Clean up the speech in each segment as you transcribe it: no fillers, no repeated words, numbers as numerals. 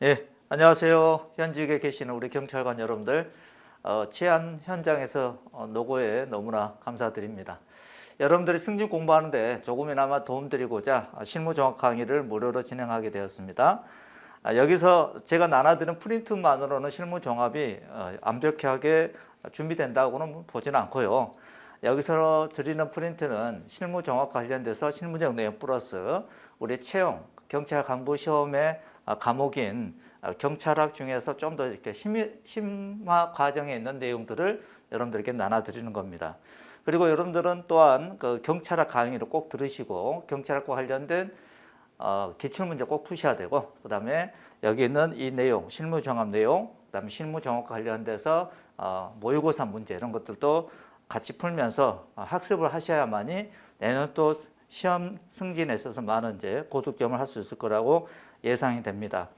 예, 안녕하세요. 현직에 계시는 우리 경찰관 여러분들, 치안 현장에서 노고에 너무나 감사드립니다. 여러분들이 승진 공부하는데 조금이나마 도움드리고자 실무 정확 강의를 무료로 진행하게 되었습니다. 여기서 제가 나눠드린 프린트만으로는 실무 종합이 완벽하게 준비된다고는 보지는 않고요. 여기서 드리는 프린트는 실무 종합 관련돼서 실무적 내용 플러스 우리 채용, 경찰 간부 시험의 과목인 경찰학 중에서 좀 더 이렇게 심화 과정에 있는 내용들을 여러분들에게 나눠드리는 겁니다. 그리고 여러분들은 또한 그 경찰학 강의를 꼭 들으시고 경찰학과 관련된 기출문제 꼭 푸셔야 되고, 그 다음에 여기 있는 이 내용, 실무종합 내용, 그 다음에 실무종합과 관련돼서 모의고사 문제 이런 것들도 같이 풀면서 학습을 하셔야만이 내년 또 시험 승진에 있어서 많은 이제 고득점을 할 수 있을 거라고 예상이 됩니다.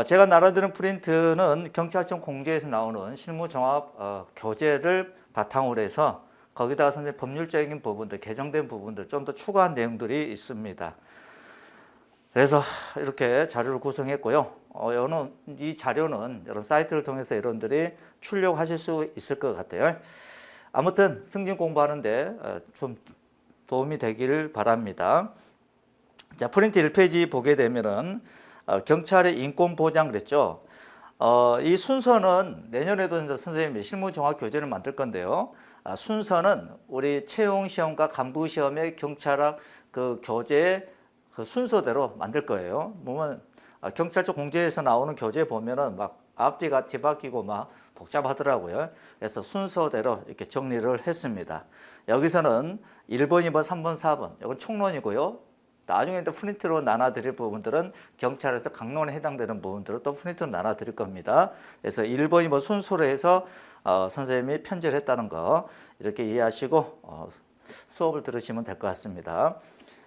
제가 나눠드린 프린트는 경찰청 공제에서 나오는 실무종합 교재를 바탕으로 해서 거기다가 선생님 법률적인 부분들, 개정된 부분들 좀 더 추가한 내용들이 있습니다. 그래서 이렇게 자료를 구성했고요. 이 자료는 여러분 사이트를 통해서 여러분들이 출력하실 수 있을 것 같아요. 아무튼 승진 공부하는데 좀 도움이 되기를 바랍니다. 자, 프린트 1페이지 보게 되면은 경찰의 인권보장 그랬죠. 이 순서는 내년에도 선생님이 실무종합교재를 만들 건데요. 순서는 우리 채용시험과 간부시험의 경찰학 그 교재의 그 순서대로 만들 거예요. 보면 경찰청 공제에서 나오는 교재 보면은 막 앞뒤가 뒤바뀌고 막 복잡하더라고요. 그래서 순서대로 이렇게 정리를 했습니다. 여기서는 1번, 2번, 3번, 4번 이건 총론이고요. 나중에 또 프린트로 나눠드릴 부분들은 경찰에서 강론에 해당되는 부분들을 또 프린트로 나눠드릴 겁니다. 그래서 1번, 2번 순서로 해서 선생님이 편지를 했다는 거 이렇게 이해하시고 수업을 들으시면 될 것 같습니다.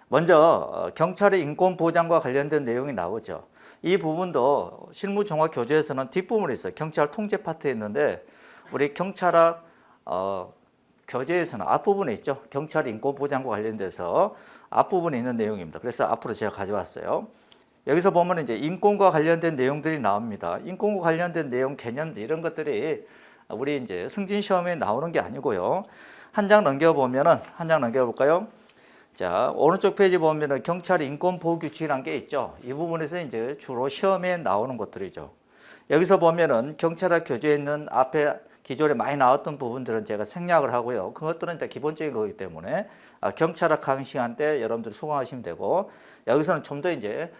먼저 경찰의 인권보장과 관련된 내용이 나오죠. 이 부분도 실무종합교재에서는 뒷부분에 있어요. 경찰 통제 파트에 있는데 우리 경찰학 교재에서는 앞부분에 있죠. 경찰 인권보장과 관련돼서 앞부분에 있는 내용입니다. 그래서 앞으로 제가 가져왔어요. 여기서 보면 이제 인권과 관련된 내용들이 나옵니다. 인권과 관련된 내용, 개념들 이런 것들이 우리 이제 승진 시험에 나오는 게 아니고요. 한 장 넘겨보면은 한 장 넘겨볼까요? 자, 오른쪽 페이지 보면은 경찰 인권 보호 규칙이라는 게 있죠. 이 부분에서 이제 주로 시험에 나오는 것들이죠. 여기서 보면은 경찰학 교재에 있는 앞에 기존에 많이 나왔던 부분들은 제가 생략을 하고요. 그것들은 이제 기본적인 거기 때문에 경찰학 강의 시간 때 여러분들 수강하시면 되고, 여기서는 좀 더 이제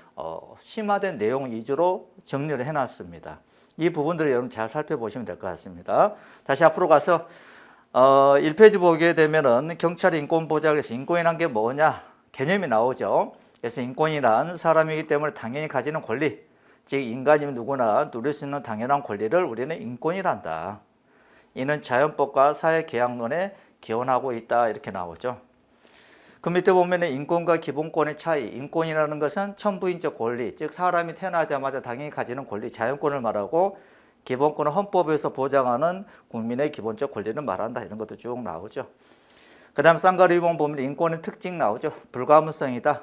심화된 내용 위주로 정리를 해놨습니다. 이 부분들을 여러분 잘 살펴보시면 될 것 같습니다. 다시 앞으로 가서 1페이지 보게 되면은 경찰 인권보장에서 인권이란 게 뭐냐 개념이 나오죠. 그래서 인권이란 사람이기 때문에 당연히 가지는 권리, 즉 인간이면 누구나 누릴 수 있는 당연한 권리를 우리는 인권이란다. 이는 자연법과 사회계약론에 기원하고 있다 이렇게 나오죠. 그 밑에 보면 인권과 기본권의 차이, 인권이라는 것은 천부인적 권리, 즉 사람이 태어나자마자 당연히 가지는 권리, 자연권을 말하고, 기본권은 헌법에서 보장하는 국민의 기본적 권리를 말한다 이런 것도 쭉 나오죠. 그 다음 쌍가리본 보면 인권의 특징 나오죠. 불가분성이다.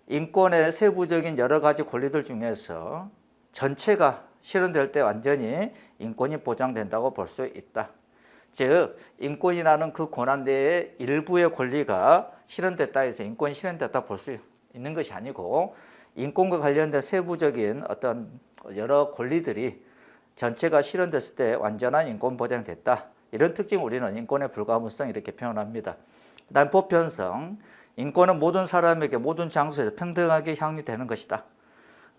인권의 세부적인 여러 가지 권리들 중에서 전체가 실현될 때 완전히 인권이 보장된다고 볼 수 있다. 즉 인권이라는 그 권한 내에 일부의 권리가 실현됐다 해서 인권이 실현됐다 볼 수 있는 것이 아니고, 인권과 관련된 세부적인 어떤 여러 권리들이 전체가 실현됐을 때 완전한 인권 보장됐다. 이런 특징 우리는 인권의 불가분성 이렇게 표현합니다. 그다음 보편성, 인권은 모든 사람에게 모든 장소에서 평등하게 향유되는 것이다.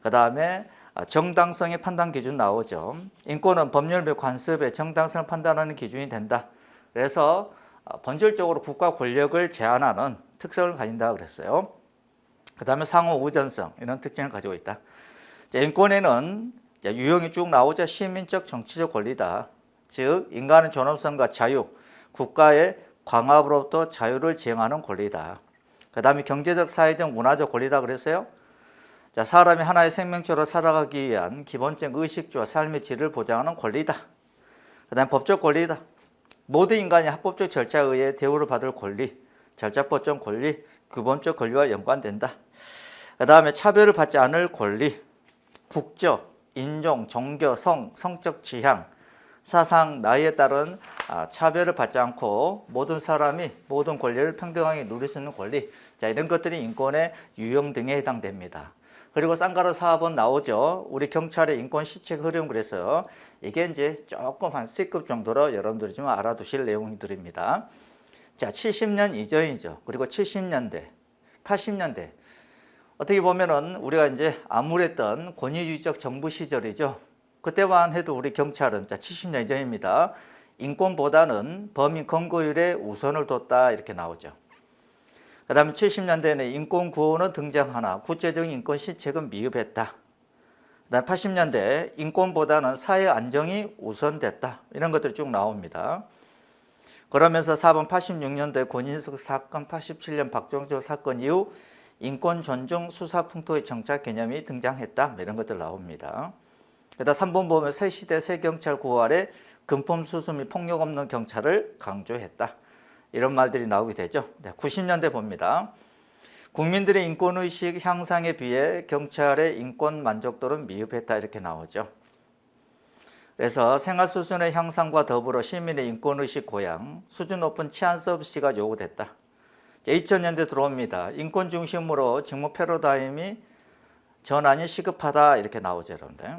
그 다음에 정당성의 판단 기준 나오죠. 인권은 법률 및 관습의 정당성을 판단하는 기준이 된다. 그래서 본질적으로 국가 권력을 제한하는 특성을 가진다 그랬어요. 그 다음에 상호 우전성 이런 특징을 가지고 있다. 인권에는 유형이 쭉 나오죠. 시민적 정치적 권리다. 즉 인간의 존엄성과 자유, 국가의 광압으로부터 자유를 지향하는 권리다. 그 다음에 경제적, 사회적, 문화적 권리다 그랬어요. 자, 사람이 하나의 생명체로 살아가기 위한 기본적 의식주와 삶의 질을 보장하는 권리다. 그 다음에 법적 권리다. 모든 인간이 합법적 절차에 의해 대우를 받을 권리, 절차법적 권리, 기본적 권리와 연관된다. 그 다음에 차별을 받지 않을 권리, 국적, 인종, 종교, 성적 취향, 사상, 나이에 따른 차별을 받지 않고 모든 사람이 모든 권리를 평등하게 누릴 수 있는 권리, 자, 이런 것들이 인권의 유형 등에 해당됩니다. 그리고 쌍가루 4번 나오죠. 우리 경찰의 인권 시책 흐름, 그래서 이게 이제 조금 한 C급 정도로 여러분들이 좀 알아두실 내용들입니다. 자, 70년 이전이죠. 그리고 70년대, 80년대. 어떻게 보면은 우리가 이제 암울했던 권위주의적 정부 시절이죠. 그때만 해도 우리 경찰은, 자, 70년 이전입니다. 인권보다는 범인 검거율에 우선을 뒀다, 이렇게 나오죠. 그 다음에 70년대에는 인권 구호는 등장하나 구체적인 인권 시책은 미흡했다. 그 다음에 80년대 인권보다는 사회 안정이 우선됐다. 이런 것들이 쭉 나옵니다. 그러면서 4번 86년도에 권인숙 사건, 87년 박정철 사건 이후 인권 존중 수사 풍토의 정착 개념이 등장했다. 이런 것들 나옵니다. 그다음 3번 보면 새 시대 새 경찰 구호 아래 금품 수수 및 폭력 없는 경찰을 강조했다. 이런 말들이 나오게 되죠. 90년대 봅니다. 국민들의 인권의식 향상에 비해 경찰의 인권 만족도는 미흡했다, 이렇게 나오죠. 그래서 생활 수준의 향상과 더불어 시민의 인권의식 고양, 수준 높은 치안 서비스가 요구됐다. 2000년대 들어옵니다. 인권 중심으로 직무 패러다임이 전환이 시급하다, 이렇게 나오죠, 여러분들.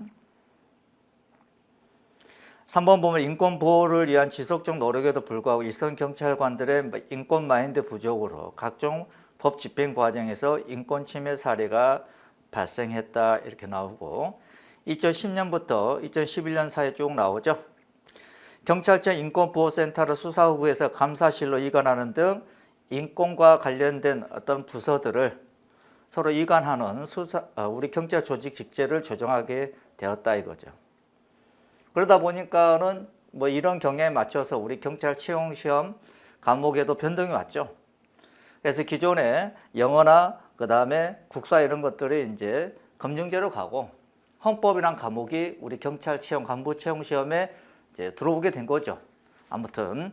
3번 보면 인권 보호를 위한 지속적 노력에도 불구하고 일선 경찰관들의 인권 마인드 부족으로 각종 법 집행 과정에서 인권 침해 사례가 발생했다, 이렇게 나오고 2010년부터 2011년 사이에 쭉 나오죠. 경찰청 인권보호센터를 수사국에서 감사실로 이관하는 등 인권과 관련된 어떤 부서들을 서로 이관하는 우리 경찰 조직 직제를 조정하게 되었다, 이거죠. 그러다 보니까는 뭐 이런 경향에 맞춰서 우리 경찰 채용 시험 과목에도 변동이 왔죠. 그래서 기존에 영어나 그 다음에 국사 이런 것들이 이제 검증제로 가고 헌법이란 과목이 우리 경찰 채용 간부 채용 시험에 이제 들어오게 된 거죠. 아무튼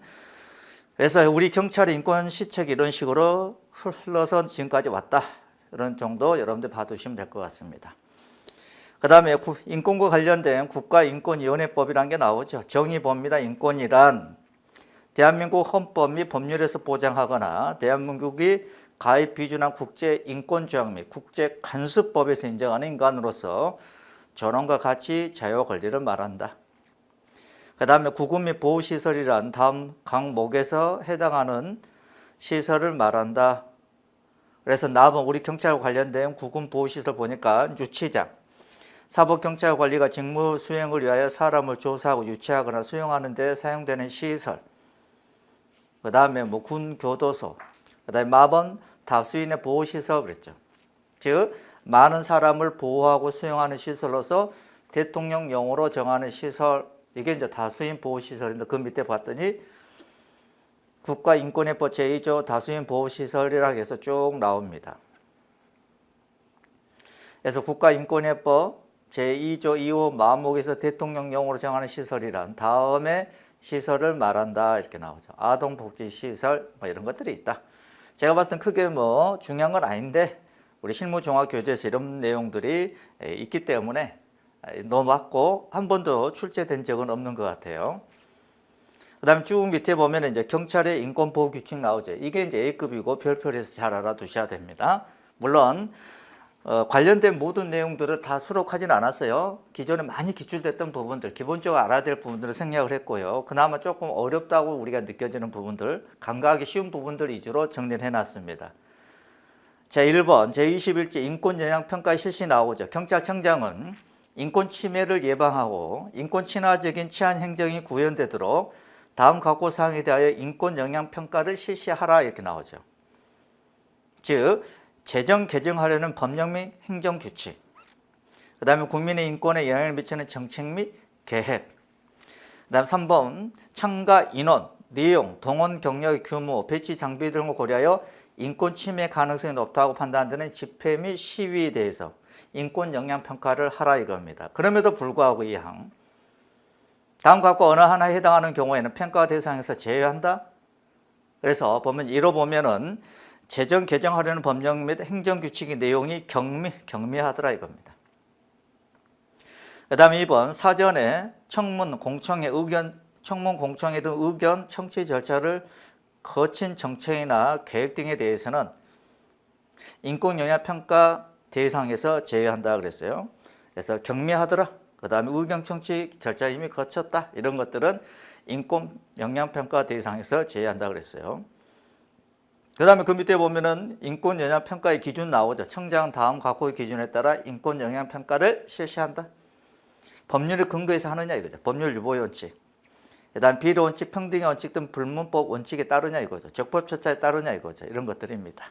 그래서 우리 경찰의 인권 시책이 이런 식으로 흘러서 지금까지 왔다. 이런 정도 여러분들 봐두시면 될 것 같습니다. 그 다음에 인권과 관련된 국가인권위원회법이라는 게 나오죠. 정의 봅니다. 인권이란 대한민국 헌법 및 법률에서 보장하거나 대한민국이 가입 비준한 국제인권조약 및 국제간섭법에서 인정하는 인간으로서 존엄과 가치, 자유와 권리를 말한다. 그 다음에 구금 및 보호시설이란 다음 항목에서 해당하는 시설을 말한다. 그래서 나번 우리 경찰과 관련된 구금 보호시설 보니까 유치장, 사법경찰관리가 직무 수행을 위하여 사람을 조사하고 유치하거나 수용하는 데 사용되는 시설, 그 다음에 뭐 군교도소, 그 다음에 마번 다수인의 보호시설 그랬죠. 즉 많은 사람을 보호하고 수용하는 시설로서 대통령령으로 정하는 시설, 이게 이제 다수인 보호시설인데 그 밑에 봤더니 국가인권회법 제2조 다수인 보호시설이라고 해서 쭉 나옵니다. 그래서 국가인권회법 제2조 2호 마목에서 대통령령으로 정하는 시설이란 다음에 시설을 말한다, 이렇게 나오죠. 아동복지시설 뭐 이런 것들이 있다. 제가 봤을 땐 크게 뭐 중요한 건 아닌데 우리 실무종합교재에서 이런 내용들이 있기 때문에 넘어왔고 한 번도 출제된 적은 없는 것 같아요. 그 다음에 쭉 밑에 보면 이제 경찰의 인권보호규칙 나오죠. 이게 이제 A급이고 별표를 해서 잘 알아두셔야 됩니다. 물론 관련된 모든 내용들을 다 수록하지는 않았어요. 기존에 많이 기출됐던 부분들, 기본적으로 알아야 될 부분들을 생략을 했고요. 그나마 조금 어렵다고 우리가 느껴지는 부분들, 간과하기 쉬운 부분들 위주로 정리를 해놨습니다. 자, 1번 제21제 인권영향평가 실시 나오죠. 경찰청장은 인권 침해를 예방하고 인권 친화적인 치안 행정이 구현되도록 다음 각오 사항에 대하여 인권 영향 평가를 실시하라, 이렇게 나오죠. 즉 제정 개정하려는 법령 및 행정 규칙, 그 다음에 국민의 인권에 영향을 미치는 정책 및 계획, 그 다음 3번 참가 인원, 내용, 동원 경력의 규모, 배치 장비 등을 고려하여 인권 침해 가능성이 높다고 판단되는 집회 및 시위에 대해서 인권 영향 평가를 하라, 이겁니다. 그럼에도 불구하고 이 항 다음 각과 어느 하나에 해당하는 경우에는 평가 대상에서 제외한다. 그래서 보면 이로 보면은 제정 개정하려는 법령 및 행정규칙의 내용이 경미하더라, 이겁니다. 그다음에 2번 사전에 청문 공청회 등 의견 청취 절차를 거친 정책이나 계획 등에 대해서는 인권영향평가 대상에서 제외한다 그랬어요. 그래서 경미하더라. 그다음에 의견 청취 절차 이미 거쳤다. 이런 것들은 인권영향평가 대상에서 제외한다 그랬어요. 그다음에 그 밑에 보면은 인권영향평가의 기준 나오죠. 청장은 다음 각호의 기준에 따라 인권영향평가를 실시한다. 법률을 근거해서 하느냐 이거죠. 법률 유보의 원칙. 그다음 비례 원칙, 평등의 원칙 등 불문법 원칙에 따르냐 이거죠. 적법 절차에 따르냐 이거죠. 이런 것들입니다.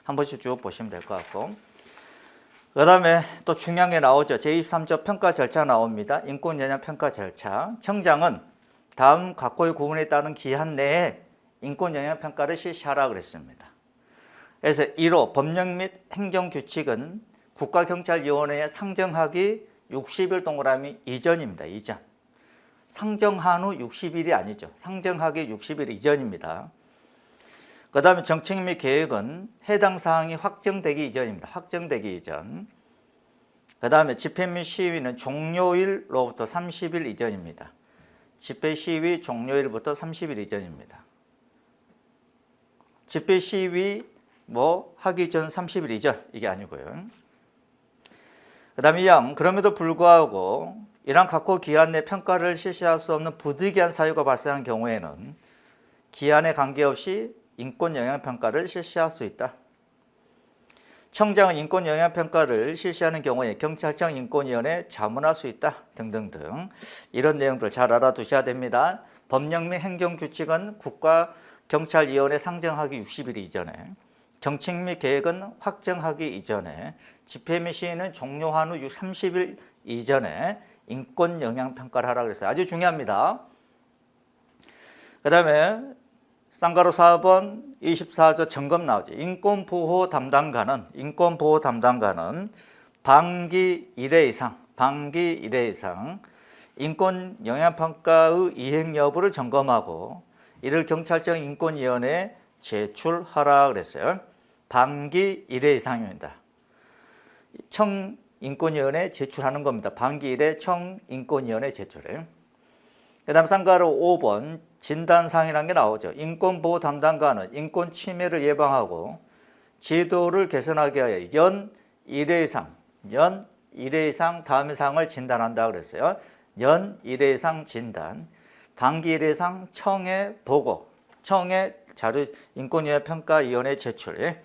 한 번씩 쭉 보시면 될 것 같고. 그다음에 또 중요한 게 나오죠. 제23조 평가 절차 나옵니다. 인권영향평가 절차. 청장은 다음 각호의 구분에 따른 기한 내에 인권영향평가를 실시하라 그랬습니다. 그래서 1호 법령 및 행정규칙은 국가경찰위원회에 상정하기 60일 동그라미 이전입니다. 이전. 상정한 후 60일이 아니죠. 상정하기 60일 이전입니다. 그 다음에 정책 및 계획은 해당 사항이 확정되기 이전입니다. 확정되기 이전. 그 다음에 집회 및 시위는 종료일로부터 30일 이전입니다. 집회 시위 종료일부터 30일 이전입니다. 집회 시위 하기 전 30일 이전 이게 아니고요. 그 다음에 2항 그럼에도 불구하고 이러한 각호 기한 내 평가를 실시할 수 없는 부득이한 사유가 발생한 경우에는 기한에 관계없이 인권영향평가를 실시할 수 있다. 청장은 인권영향평가를 실시하는 경우에 경찰청 인권위원회에 자문할 수 있다. 등등등 이런 내용들 잘 알아두셔야 됩니다. 법령 및 행정규칙은 국가경찰위원회 상정하기 60일 이전에, 정책 및 계획은 확정하기 이전에, 집회 및 시위는 종료한 후 30일 이전에 인권영향평가를 하라고 그랬어요. 아주 중요합니다. 그 다음에 쌍가로 4번 24조 점검 나오죠. 인권보호 담당관은 반기 1회 이상 인권영향평가의 이행 여부를 점검하고 이를 경찰청 인권위원회에 제출하라 그랬어요. 반기 1회 이상입니다. 청인권위원회에 제출하는 겁니다. 반기 1회 청인권위원회에 제출해요. 그 다음 쌍가로 5번 진단사항이라는 게 나오죠. 인권보호 담당관은 인권 침해를 예방하고 제도를 개선하기 위하여 연 1회 이상 다음의 사항을 진단한다 그랬어요. 연 1회 이상 진단, 반기 1회 이상 청해 보고, 청해 자료 인권위원회평가위원회 제출.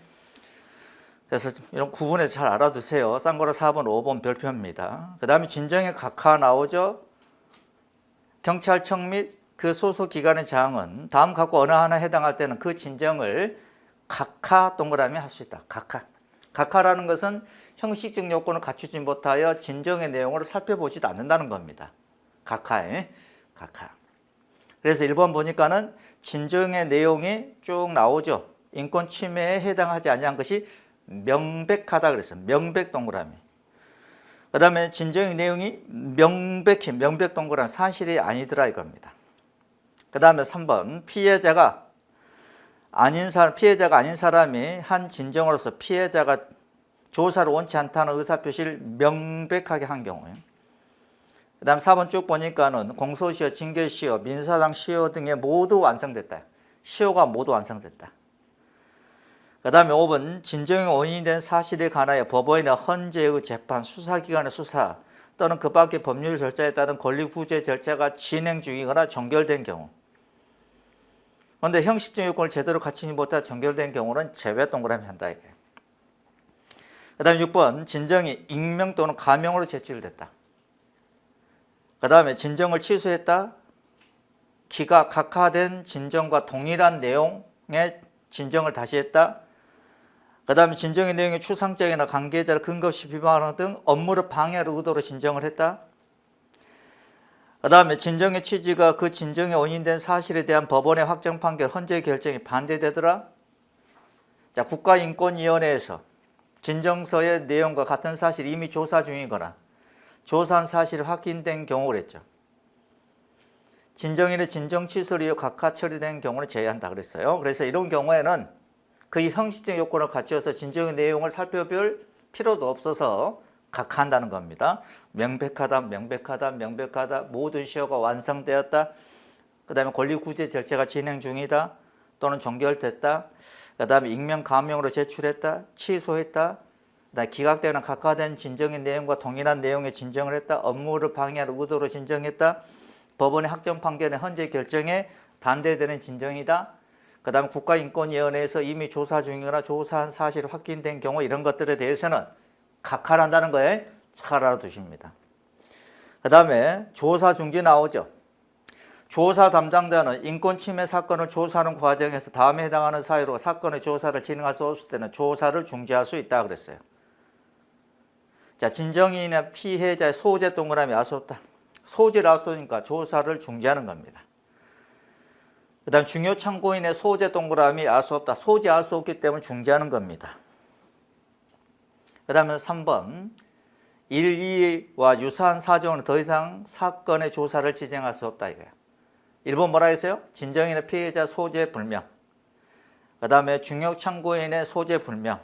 그래서 이런 구분해서 잘 알아두세요. 쌍가로 4번, 5번 별표입니다. 그 다음에 진정의 각하 나오죠. 경찰청 및 그 소속 기관의 장은 다음 각호 어느 하나 해당할 때는 그 진정을 각하 동그라미 할 수 있다. 각하라는 것은 형식적 요건을 갖추지 못하여 진정의 내용을 살펴보지도 않는다는 겁니다. 각하. 그래서 1번 보니까는 진정의 내용이 쭉 나오죠. 인권 침해에 해당하지 아니한 것이 명백하다 그랬어요. 명백 동그라미. 그 다음에 진정의 내용이 명백 동그라미 사실이 아니더라 이겁니다. 그 다음에 3번 피해자가 아닌 사람이 한 진정으로서 피해자가 조사를 원치 않다는 의사표시를 명백하게 한 경우에. 그 다음 4번 쭉 보니까는 공소시효, 징계시효, 민사상 시효 등에 모두 완성됐다. 시효가 모두 완성됐다. 그 다음에 5번 진정의 원인이 된 사실에 관하여 법원이나 헌재의 재판, 수사기관의 수사 또는 그 밖의 법률 절차에 따른 권리구제 절차가 진행 중이거나 종결된 경우. 그런데 형식적 요건을 제대로 갖추지 못하여 종결된 경우는 제외 동그라미 한다. 그 다음에 6번 진정이 익명 또는 가명으로 제출됐다. 그 다음에 진정을 취소했다. 기가 각하된 진정과 동일한 내용의 진정을 다시 했다. 그 다음에 진정의 내용이 추상적이나 관계자를 근거 없이 비방하는 등 업무를 방해할 의도로 진정을 했다. 그 다음에 진정의 취지가 그 진정의 원인된 사실에 대한 법원의 확정 판결, 헌재 결정이 반대되더라. 자, 국가인권위원회에서 진정서의 내용과 같은 사실이 이미 조사 중이거나 조사한 사실이 확인된 경우를 했죠. 진정인의 진정 취소를 이유 각하 처리된 경우는 제외한다 그랬어요. 그래서 이런 경우에는 그 형식적 요건을 갖춰서 진정의 내용을 살펴볼 필요도 없어서 각하한다는 겁니다. 명백하다, 명백하다, 명백하다. 모든 시효가 완성되었다. 그 다음에 권리구제 절차가 진행 중이다. 또는 종결됐다. 그 다음에 익명 가명으로 제출했다. 취소했다. 그다음에 기각되거나 각하된 진정의 내용과 동일한 내용의 진정을 했다. 업무를 방해할 의도로 진정했다. 법원의 확정 판결의 헌재 결정에 반대되는 진정이다. 그 다음에 국가인권위원회에서 이미 조사 중이거나 조사한 사실이 확인된 경우 이런 것들에 대해서는 각하를 한다는 거에 잘 알아두십니다. 그 다음에 조사 중지 나오죠. 조사 담당자는 인권침해 사건을 조사하는 과정에서 다음에 해당하는 사유로 사건의 조사를 진행할 수 없을 때는 조사를 중지할 수 있다 그랬어요. 자, 진정인이나 피해자의 소재 동그라미 알 수 없다. 소재를 알 수 없으니까 조사를 중지하는 겁니다. 그 다음 중요 참고인의 소재 동그라미 알 수 없다. 소재 알 수 없기 때문에 중지하는 겁니다. 그 다음에 3번 1, 2와 유사한 사정은 더 이상 사건의 조사를 진행할 수 없다 이거야. 1번 뭐라 했어요? 진정인의 피해자 소재 불명. 그 다음에 중요 참고인의 소재 불명.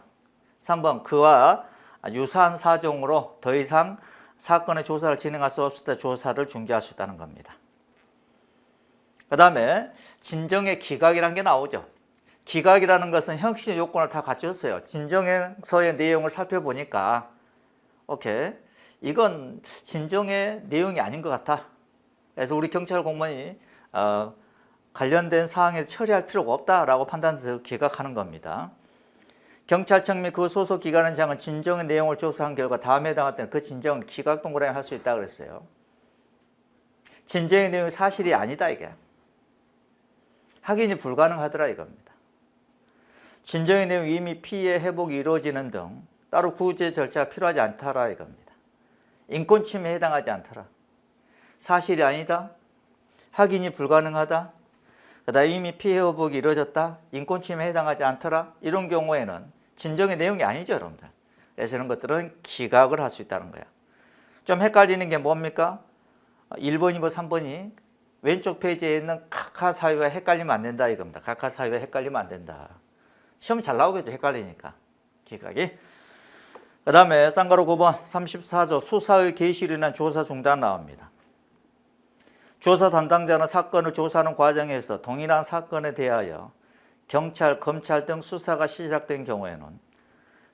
3번 그와 유사한 사정으로 더 이상 사건의 조사를 진행할 수 없을 때 조사를 중지할 수 있다는 겁니다. 그 다음에 진정의 기각이라는 게 나오죠. 기각이라는 것은 혁신 요건을 다 갖췄어요. 진정서의 내용을 살펴보니까 오케이, 이건 진정의 내용이 아닌 것 같아. 그래서 우리 경찰 공무원이 관련된 사항에 처리할 필요가 없다라고 판단해서 기각하는 겁니다. 경찰청 및 그 소속 기관장은 진정의 내용을 조사한 결과 다음에 해당할 때는 그 진정을 기각 동그라미 할 수 있다 그랬어요. 진정의 내용이 사실이 아니다 이게. 확인이 불가능하더라 이겁니다. 진정의 내용이 이미 피해 회복이 이루어지는 등 따로 구제 절차가 필요하지 않더라 이겁니다. 인권 침해에 해당하지 않더라. 사실이 아니다. 확인이 불가능하다. 그다음에 이미 피해 회복이 이루어졌다. 인권 침해에 해당하지 않더라. 이런 경우에는 진정의 내용이 아니죠, 여러분들. 그래서 이런 것들은 기각을 할 수 있다는 거야. 좀 헷갈리는 게 뭡니까? 1번, 2번, 3번이 왼쪽 페이지에 있는 각하 사유가 헷갈리면 안 된다 이겁니다. 각하 사유가 헷갈리면 안 된다. 시험 잘 나오겠죠, 헷갈리니까. 기각이. 그 다음에 쌍가로 9번 34조 수사의 개시로 인한 조사 중단 나옵니다. 조사 담당자는 사건을 조사하는 과정에서 동일한 사건에 대하여 경찰, 검찰 등 수사가 시작된 경우에는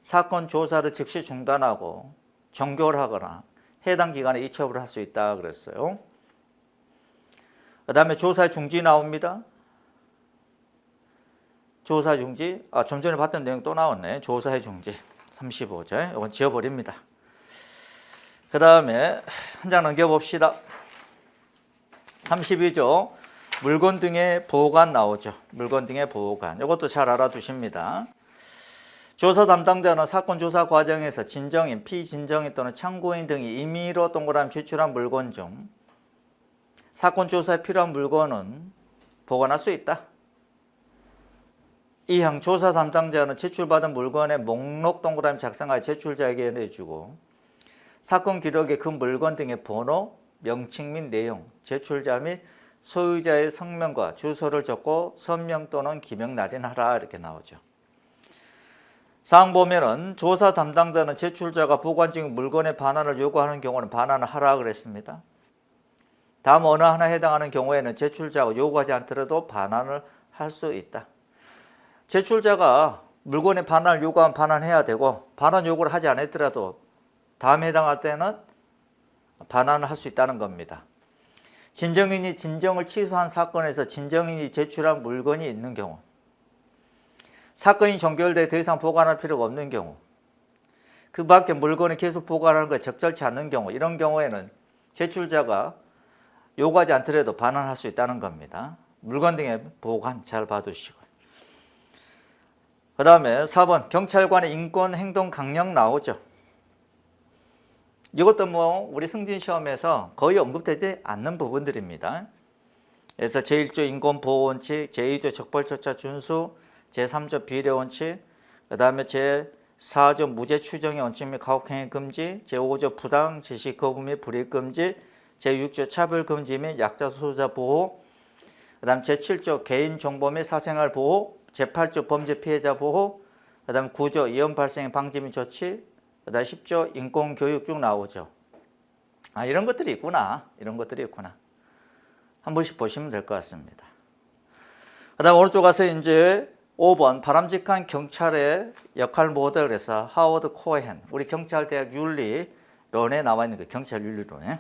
사건 조사를 즉시 중단하고 종결하거나 해당 기관에 이첩을 할 수 있다 그랬어요. 그 다음에 조사 중지 나옵니다. 조사 중지, 좀 전에 봤던 내용 또 나왔네. 조사의 중지 35절, 이건 지워버립니다. 그 다음에 한 장 넘겨봅시다. 32조 물건 등의 보관 나오죠. 물건 등의 보관. 이것도 잘 알아두십니다. 조사 담당자는 사건 조사 과정에서 진정인, 피진정인 또는 참고인 등이 임의로 동그라미 제출한 물건 중 사건 조사에 필요한 물건은 보관할 수 있다. 이항 조사 담당자는 제출받은 물건의 목록 동그라미 작성하여 제출자에게 내주고 사건 기록에 그 물건 등의 번호, 명칭 및 내용, 제출자 및 소유자의 성명과 주소를 적고 서명 또는 기명 날인하라 이렇게 나오죠. 사항 보면은 조사 담당자는 제출자가 보관 중 물건의 반환을 요구하는 경우는 반환을 하라 그랬습니다. 다음 어느 하나 해당하는 경우에는 제출자가 요구하지 않더라도 반환을 할 수 있다. 제출자가 물건의 반환을 요구하면 반환해야 되고 반환 요구를 하지 않았더라도 다음에 해당할 때는 반환을 할 수 있다는 겁니다. 진정인이 진정을 취소한 사건에서 진정인이 제출한 물건이 있는 경우, 사건이 종결돼 더 이상 보관할 필요가 없는 경우, 그 밖에 물건을 계속 보관하는 것이 적절치 않는 경우, 이런 경우에는 제출자가 요구하지 않더라도 반환할 수 있다는 겁니다. 물건 등의 보관 잘 봐두시고. 그 다음에 4번 경찰관의 인권 행동 강령 나오죠. 이것도 우리 승진 시험에서 거의 언급되지 않는 부분들입니다. 그래서 제1조 인권보호원칙, 제2조 적발조차 준수, 제3조 비례원칙, 그 다음에 제4조 무죄 추정의 원칙 및 가혹행위 금지, 제5조 부당 지시 거부 및 불이익 금지, 제6조 차별 금지 및 약자 소수자 보호, 그 다음 제7조 개인 정보 및 사생활 보호, 제8조 범죄 피해자 보호, 그 다음 9조 이혼 발생 방지 및 조치, 그다음 10조 인권교육 쭉 나오죠. 이런 것들이 있구나. 이런 것들이 있구나. 한 번씩 보시면 될 것 같습니다. 그다음 오른쪽 가서 이제 5번 바람직한 경찰의 역할 모델 그래서 하워드 코헨 우리 경찰대학 윤리론에 나와 있는 그 경찰 윤리론에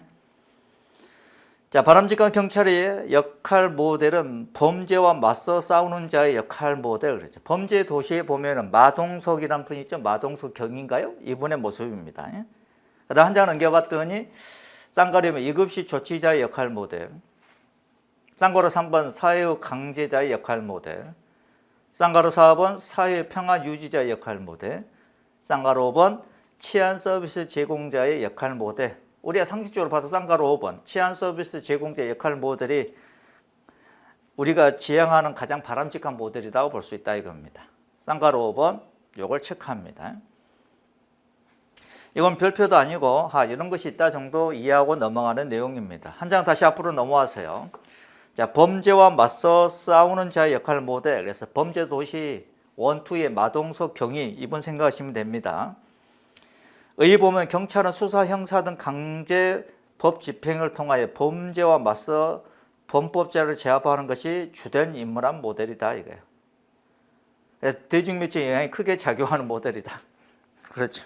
자 바람직한 경찰의 역할 모델은 범죄와 맞서 싸우는 자의 역할 모델 그러죠. 범죄 도시에 보면은 마동석이란 분이 있죠. 마동석 경인가요? 이분의 모습입니다. 그다음 한 장 넘겨봤더니 쌍가리면 2급식 조치자의 역할 모델 쌍가루 3번 사회의 강제자의 역할 모델 쌍가루 4번 사회 평화 유지자의 역할 모델 쌍가루 5번 치안 서비스 제공자의 역할 모델 우리가 상식적으로 봐도 쌍가루 5번 치안 서비스 제공자의 역할 모델이 우리가 지향하는 가장 바람직한 모델이라고 볼 수 있다 이겁니다. 쌍가루 5번 요걸 체크합니다. 이건 별표도 아니고 이런 것이 있다 정도 이해하고 넘어가는 내용입니다. 한 장 다시 앞으로 넘어와서요. 자, 범죄와 맞서 싸우는 자의 역할 모델. 그래서 범죄 도시 1, 2의 마동석 경위 이분 생각하시면 됩니다. 여기 보면 경찰은 수사, 형사 등 강제 법 집행을 통하여 범죄와 맞서 범법자를 제압하는 것이 주된 임무란 모델이다 이거예요. 대중매체에 영향이 크게 작용하는 모델이다. 그렇죠.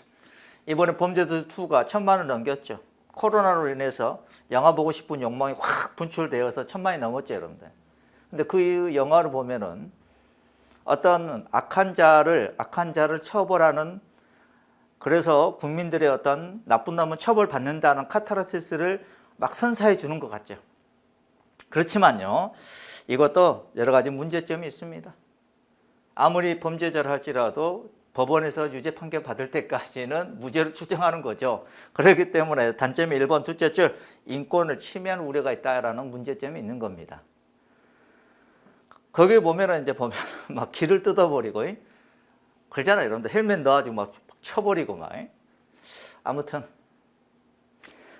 이번에 범죄도시 2가 1000만을 넘겼죠. 코로나로 인해서 영화 보고 싶은 욕망이 확 분출되어서 1000만이 넘었죠, 여러분들. 근데 그 영화를 보면은 어떤 악한 자를 처벌하는 그래서 국민들의 어떤 나쁜 놈은 처벌받는다는 카타르시스를 막 선사해 주는 것 같죠. 그렇지만요, 이것도 여러 가지 문제점이 있습니다. 아무리 범죄자를 할지라도 법원에서 유죄 판결 받을 때까지는 무죄로 추정하는 거죠. 그렇기 때문에 단점이 1번, 둘째 줄 인권을 침해하는 우려가 있다라는 문제점이 있는 겁니다. 거기 보면은 막 길을 뜯어버리고 그러잖아요. 여러분들 헬멧 넣어가지고 막 쳐버리고 막 아무튼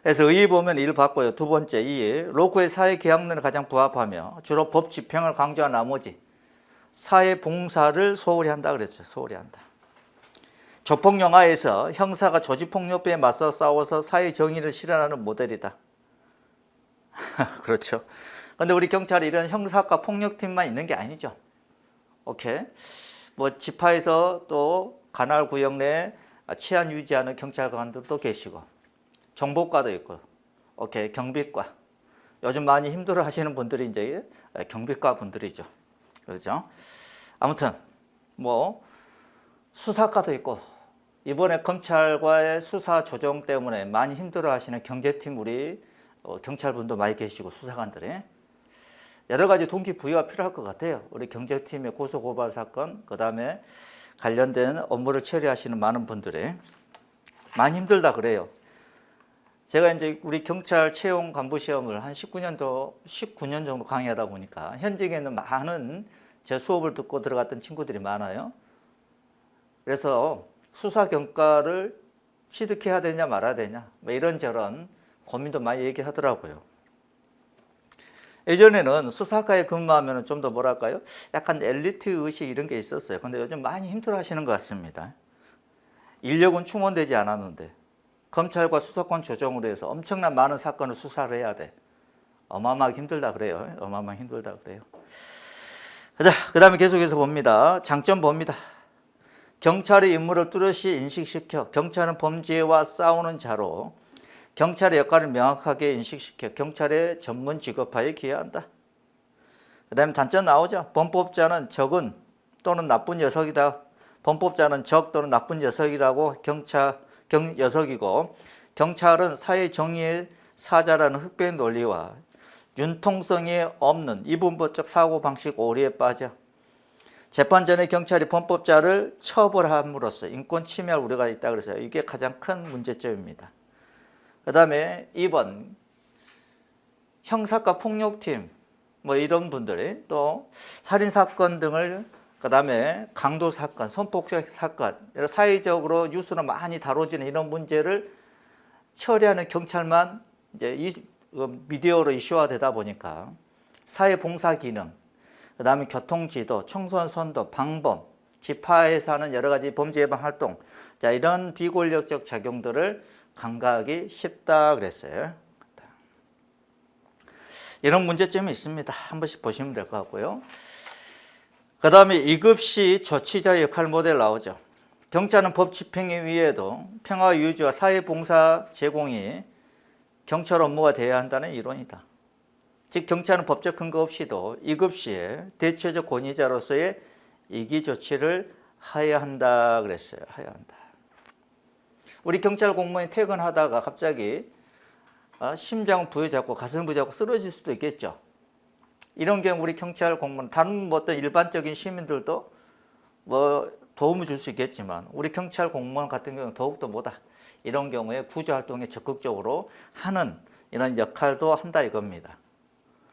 그래서 의의 보면 1 받고요. 두 번째 2 로쿠의 사회 계약론에 가장 부합하며 주로 법 집행을 강조한 나머지 사회 봉사를 소홀히 한다 그랬죠. 소홀히 한다. 조폭 영화에서 형사가 조직폭력배에 맞서 싸워서 사회 정의를 실현하는 모델이다. 그렇죠. 그런데 우리 경찰이 이런 형사과 폭력팀만 있는 게 아니죠. 오케이. 뭐 지파에서 또 관할 구역 내 치안 유지하는 경찰관들도 계시고, 정보과도 있고, 오케이 경비과. 요즘 많이 힘들어 하시는 분들이 이제 경비과 분들이죠. 그렇죠. 아무튼 뭐 수사과도 있고. 이번에 검찰과의 수사 조정 때문에 많이 힘들어하시는 경제팀 우리 경찰분도 많이 계시고 수사관들이 여러 가지 동기부여가 필요할 것 같아요. 우리 경제팀의 고소고발 사건 그다음에 관련된 업무를 처리하시는 많은 분들이 많이 힘들다 그래요. 제가 이제 우리 경찰 채용 간부 시험을 한 19년 정도 강의하다 보니까 현직에는 많은 제 수업을 듣고 들어갔던 친구들이 많아요. 그래서 수사 경과를 취득해야 되냐 말아야 되냐 뭐 이런저런 고민도 많이 얘기하더라고요. 예전에는 수사과에 근무하면 좀 더 뭐랄까요? 약간 엘리트 의식 이런 게 있었어요. 근데 요즘 많이 힘들어 하시는 것 같습니다. 인력은 충원되지 않았는데 검찰과 수사권 조정으로 해서 엄청난 많은 사건을 수사를 해야 돼. 어마어마하게 힘들다 그래요. 어마어마하게 힘들다 그래요. 자, 그 다음에 계속해서 봅니다. 장점 봅니다. 경찰의 임무를 뚜렷이 인식시켜 경찰은 범죄와 싸우는 자로 경찰의 역할을 명확하게 인식시켜 경찰의 전문 직업화에 기여한다. 그 다음에 단점 나오죠. 범법자는 적은 또는 나쁜 녀석이다. 범법자는 적 또는 나쁜 녀석이라고 녀석이고 경찰은 사회 정의의 사자라는 흑백 논리와 융통성이 없는 이분법적 사고방식 오류에 빠져 재판 전에 경찰이 범법자를 처벌함으로써 인권 침해할 우려가 있다 그래서 이게 가장 큰 문제점입니다. 그 다음에 2번 형사과 폭력팀 뭐 이런 분들이 또 살인사건 등을 그 다음에 강도사건, 성폭력 사건 이런 사회적으로 뉴스로 많이 다뤄지는 이런 문제를 처리하는 경찰만 이제 미디어로 이슈화되다 보니까 사회봉사 기능 그 다음에 교통지도, 총선 선도, 방범, 지파에서 하는 여러 가지 범죄 예방 활동 자, 이런 비권력적 작용들을 간과하기 쉽다 그랬어요. 이런 문제점이 있습니다. 한 번씩 보시면 될 것 같고요. 그 다음에 2급시 조치자 역할 모델 나오죠. 경찰은 법 집행 위에도 평화 유지와 사회봉사 제공이 경찰 업무가 되어야 한다는 이론이다. 즉 경찰은 법적 근거 없이도 2급시에 대체적 권위자로서의 이기 조치를 하여야 한다 그랬어요. 하여야 한다. 우리 경찰 공무원이 퇴근하다가 갑자기 심장 부여잡고 가슴 부여잡고 쓰러질 수도 있겠죠. 이런 경우 우리 경찰 공무원 다른 어떤 일반적인 시민들도 도움을 줄 수 있겠지만 우리 경찰 공무원 같은 경우는 더욱더 뭐다. 이런 경우에 구조 활동에 적극적으로 하는 이런 역할도 한다 이겁니다.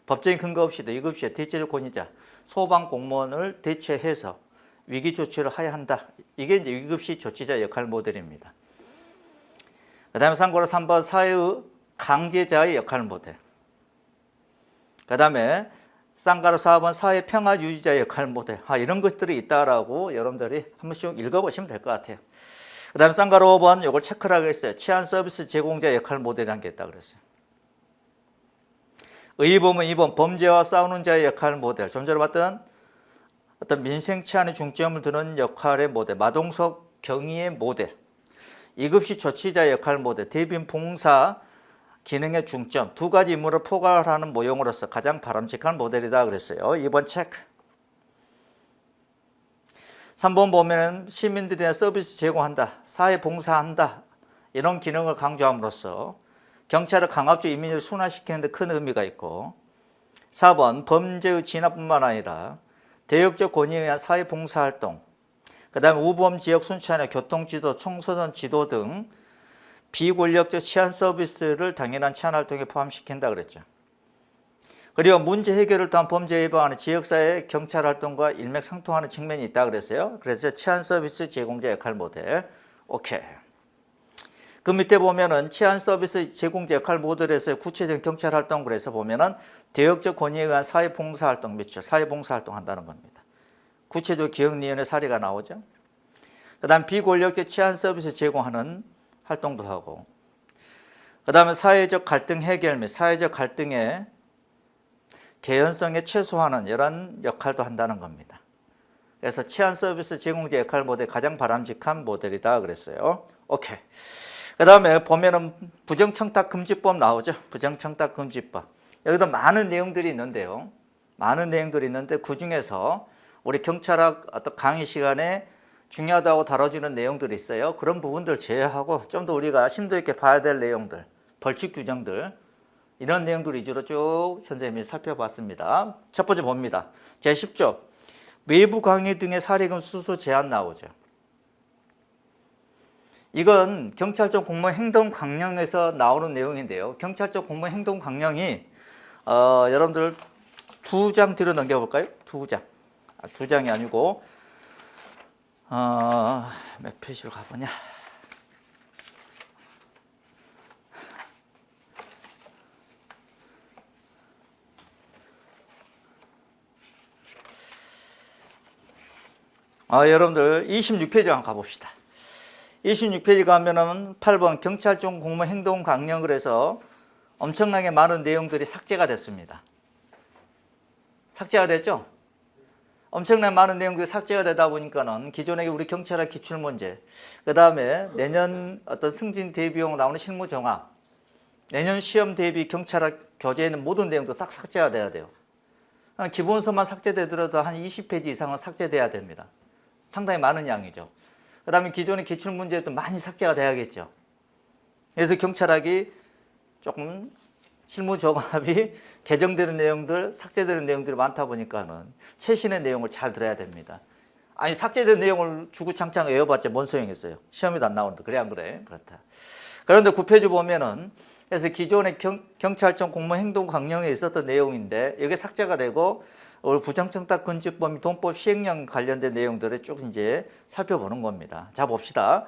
법적인 근거 없이도 2급시에 대체적 권위자 소방 공무원을 대체해서 위기 조치를 하여야 한다. 이게 이제 2급시 조치자 역할 모델입니다. 그 다음에 참고로 3번 사회의 강제자의 역할 모델. 그 다음에 쌍가루 4번 사회 평화 유지자 역할 모델. 이런 것들이 있다라고 여러분들이 한 번씩 읽어보시면 될 것 같아요. 그 다음에 쌍가루 5번 이걸 체크라고 했어요. 치안 서비스 제공자 역할 모델이라는 게 있다고 그랬어요. 의범은 2번 범죄와 싸우는 자의 역할 모델. 좀 전에 봤던 어떤 민생 치안에 중점을 두는 역할의 모델. 마동석 경위의 모델. 2급시 조치자 역할 모델. 대빈 봉사 기능의 중점. 두 가지 임무를 포괄하는 모형으로서 가장 바람직한 모델이다 그랬어요. 2번 체크. 3번 보면 시민들에 서비스 제공한다. 사회 봉사한다. 이런 기능을 강조함으로써 경찰을 강압적 이민을 순화시키는 데 큰 의미가 있고 4번 범죄의 진압뿐만 아니라 대역적 권위에 의한 사회 봉사활동 그 다음에 우범 지역 순찰이나 교통지도, 청소년 지도 등 비권력적 치안 서비스를 당연한 치안 활동에 포함시킨다 그랬죠. 그리고 문제 해결을 통한 범죄 예방하는 지역사회 경찰 활동과 일맥상통하는 측면이 있다 그랬어요. 그래서 치안 서비스 제공자 역할 모델. 오케이. 그 밑에 보면은 치안 서비스 제공자 역할 모델에서 구체적인 경찰 활동 그래서 보면은 대역적 권위에 의한 사회 봉사 활동 밑줄 사회 봉사 활동 한다는 겁니다. 구체적으로 기억리언의 사례가 나오죠. 그다음 비권력적 치안 서비스 제공하는 활동도 하고 그다음에 사회적 갈등 해결 및 사회적 갈등의 개연성에 최소화하는 이런 역할도 한다는 겁니다. 그래서 치안 서비스 제공자 역할 모델 가장 바람직한 모델이다 그랬어요. 오케이. 그 다음에 보면은 부정청탁금지법 나오죠. 부정청탁금지법. 여기도 많은 내용들이 있는데요. 많은 내용들이 있는데 그 중에서 우리 경찰학 어떤 강의 시간에 중요하다고 다뤄지는 내용들이 있어요. 그런 부분들 제외하고 좀 더 우리가 심도 있게 봐야 될 내용들, 벌칙 규정들 이런 내용들 위주로 쭉 선생님이 살펴봤습니다. 첫 번째 봅니다. 제10조 외부 강의 등의 사례금 수수 제한 나오죠. 이건 경찰청 공무원 행동 강령에서 나오는 내용인데요. 경찰청 공무원 행동 강령이 여러분들 2장 뒤로 넘겨볼까요? 2장. 2장이 아니고 몇 페이지로 가보냐? 여러분들 26페이지 한번 가봅시다. 26페이지 가면은 8번 경찰청 공무원 행동 강령 그래서 엄청나게 많은 내용들이 삭제가 됐습니다. 삭제가 됐죠? 엄청나게 많은 내용들이 삭제가 되다 보니까는 기존의 우리 경찰학 기출 문제, 그 다음에 내년 어떤 승진 대비용 나오는 실무 종합, 내년 시험 대비 경찰학 교재에 있는 모든 내용도 딱 삭제가 돼야 돼요. 기본서만 삭제되더라도 한 20페이지 이상은 삭제돼야 됩니다. 상당히 많은 양이죠. 그 다음에 기존의 기출문제도 많이 삭제가 돼야겠죠. 그래서 경찰학이 조금 실무종합이 개정되는 내용들, 삭제되는 내용들이 많다 보니까는 최신의 내용을 잘 들어야 됩니다. 아니 삭제된 내용을 주구장창 외워봤자 뭔 소용이 있어요. 시험에도 안 나오는데 그래 안 그래? 그렇다. 그런데 9페이지 보면은 그래서 기존의 경찰청 공무원 행동 강령에 있었던 내용인데 이게 삭제가 되고 우리 부정청탁금지법 및 돈법 시행령 관련된 내용들을 쭉 이제 살펴보는 겁니다. 자 봅시다.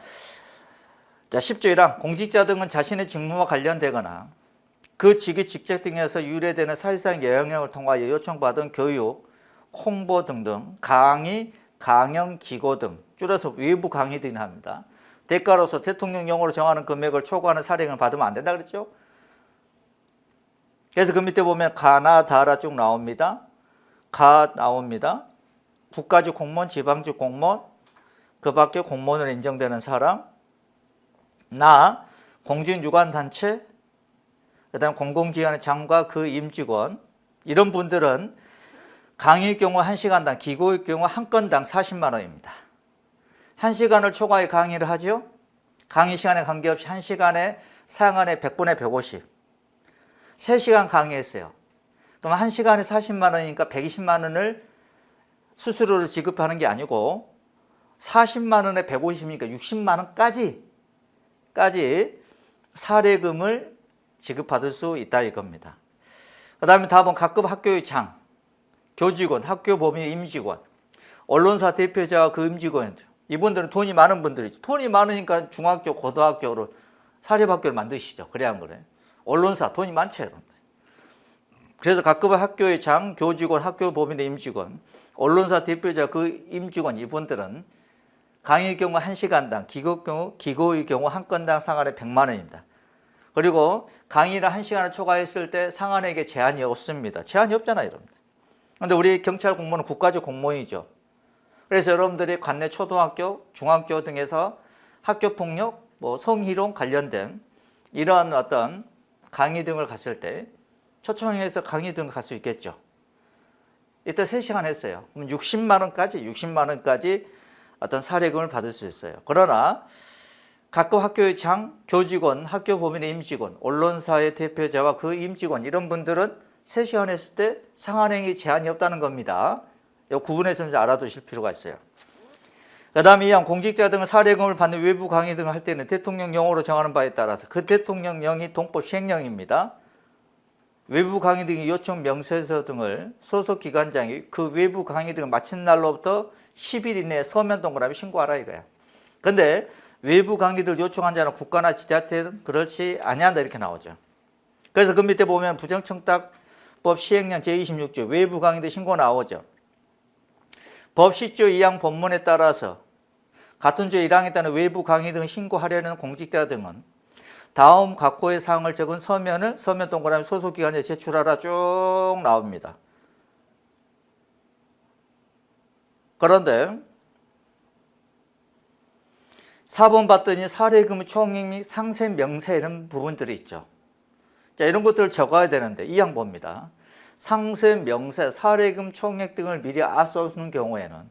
자 10조 1항 공직자 등은 자신의 직무와 관련되거나 그 직위 직책 등에서 유래되는 사회상 영향을 통하여 요청받은 교육, 홍보 등등 강의, 강연, 기고 등 줄여서 외부 강의 등을 합니다. 대가로서 대통령령으로 정하는 금액을 초과하는 사례금을 받으면 안 된다 그랬죠. 그래서 그 밑에 보면 가나 다라 쭉 나옵니다. 가 나옵니다. 국가직 공무원, 지방직 공무원, 그 밖에 공무원으로 인정되는 사람, 나, 공직유관단체, 그 다음 공공기관의 장과 그 임직원, 이런 분들은 강의의 경우 1시간당, 기고의 경우 한 건당 40만 원입니다. 1시간을 초과해 강의를 하죠. 강의 시간에 관계없이 1시간에 사용안에 100분의 150. 3시간 강의했어요. 그럼 1시간에 40만 원이니까 120만 원을 수수료로 지급하는 게 아니고 40만 원에 150이니까 60만 원까지 사례금을 지급받을 수 있다 이겁니다. 그 다음에 답은 각급 학교의 장, 교직원, 학교 법인 임직원, 언론사 대표자와 그 임직원들, 이분들은 돈이 많은 분들이죠. 돈이 많으니까 중학교, 고등학교로 사립학교를 만드시죠. 그래야 안 그래요? 언론사 돈이 많죠, 여러분들. 그래서 각급 학교의 장, 교직원, 학교 법인의 임직원, 언론사 대표자 그 임직원 이분들은 강의의 경우 1시간당, 기고의 경우 한 건당 상한에 100만 원입니다. 그리고 강의를 1시간을 초과했을 때 상한액에 제한이 없습니다. 제한이 없잖아요, 여러분들. 그런데 우리 경찰 공무원은 국가직 공무원이죠. 그래서 여러분들이 관내 초등학교, 중학교 등에서 학교폭력, 성희롱 관련된 이러한 어떤 강의 등을 갔을 때 초청해서 강의 등을 갈 수 있겠죠. 이때 3시간 했어요. 그럼 60만 원까지 어떤 사례금을 받을 수 있어요. 그러나 각급 학교의 장, 교직원, 학교 법인의 임직원, 언론사의 대표자와 그 임직원 이런 분들은 3시간 했을 때 상한액이 제한이 없다는 겁니다. 이 구분해서 이제 알아두실 필요가 있어요. 그 다음에 이왕 공직자 등은 사례금을 받는 외부 강의 등을 할 때는 대통령령으로 정하는 바에 따라서 그 대통령령이 동법 시행령입니다. 외부 강의 등의 요청 명세서 등을 소속 기관장이 그 외부 강의 등을 마친 날로부터 10일 이내에 서면 동그라미 신고하라 이거야. 근데 외부 강의들 요청한 자는 국가나 지자체는 그렇지 아니한다 이렇게 나오죠. 그래서 그 밑에 보면 부정청탁법 시행령 제26조 외부 강의들 신고 나오죠. 법 10조 2항 본문에 따라서 같은 조 1항에 따른 외부 강의 등 신고하려는 공직자 등은 다음 각호의 사항을 적은 서면 동그라미 소속기관에 제출하라 쭉 나옵니다. 그런데 4번 봤더니 사례금 총액 및 상세 명세 이런 부분들이 있죠. 자, 이런 것들을 적어야 되는데 이 항 봅니다. 상세 명세, 사례금 총액 등을 미리 앞서는 경우에는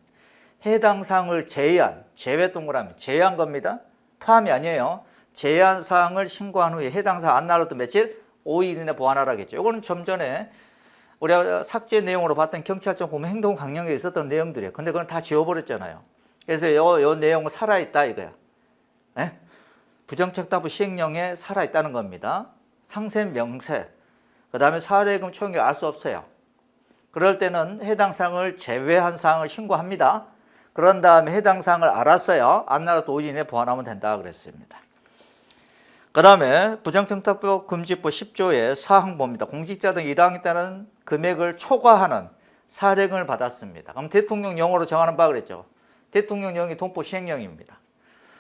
해당 사항을 제외 동그라미 제외한 겁니다. 포함이 아니에요. 제한 사항을 신고한 후에 해당 사항 안 나눠도 며칠? 5일 이내 보완하라겠죠. 이거는 좀 전에 우리가 삭제 내용으로 봤던 경찰청 공무 행동 강령에 있었던 내용들이에요. 근데 그건 다 지워버렸잖아요. 그래서 요 내용은 살아있다 이거야. 네? 부정청탁법 시행령에 살아있다는 겁니다. 상세 명세, 그 다음에 사례금 총액을 알 수 없어요. 그럴 때는 해당 사항을 제외한 사항을 신고합니다. 그런 다음에 해당 사항을 알았어요. 안 나눠도 5일 이내에 보완하면 된다 그랬습니다. 그 다음에 부정청탁법 금지법 10조의 사항 봅니다. 공직자 등 1항에 따른 금액을 초과하는 사례금을 받았습니다. 그럼 대통령령으로 정하는 바 그랬죠. 대통령령이 동법 시행령입니다.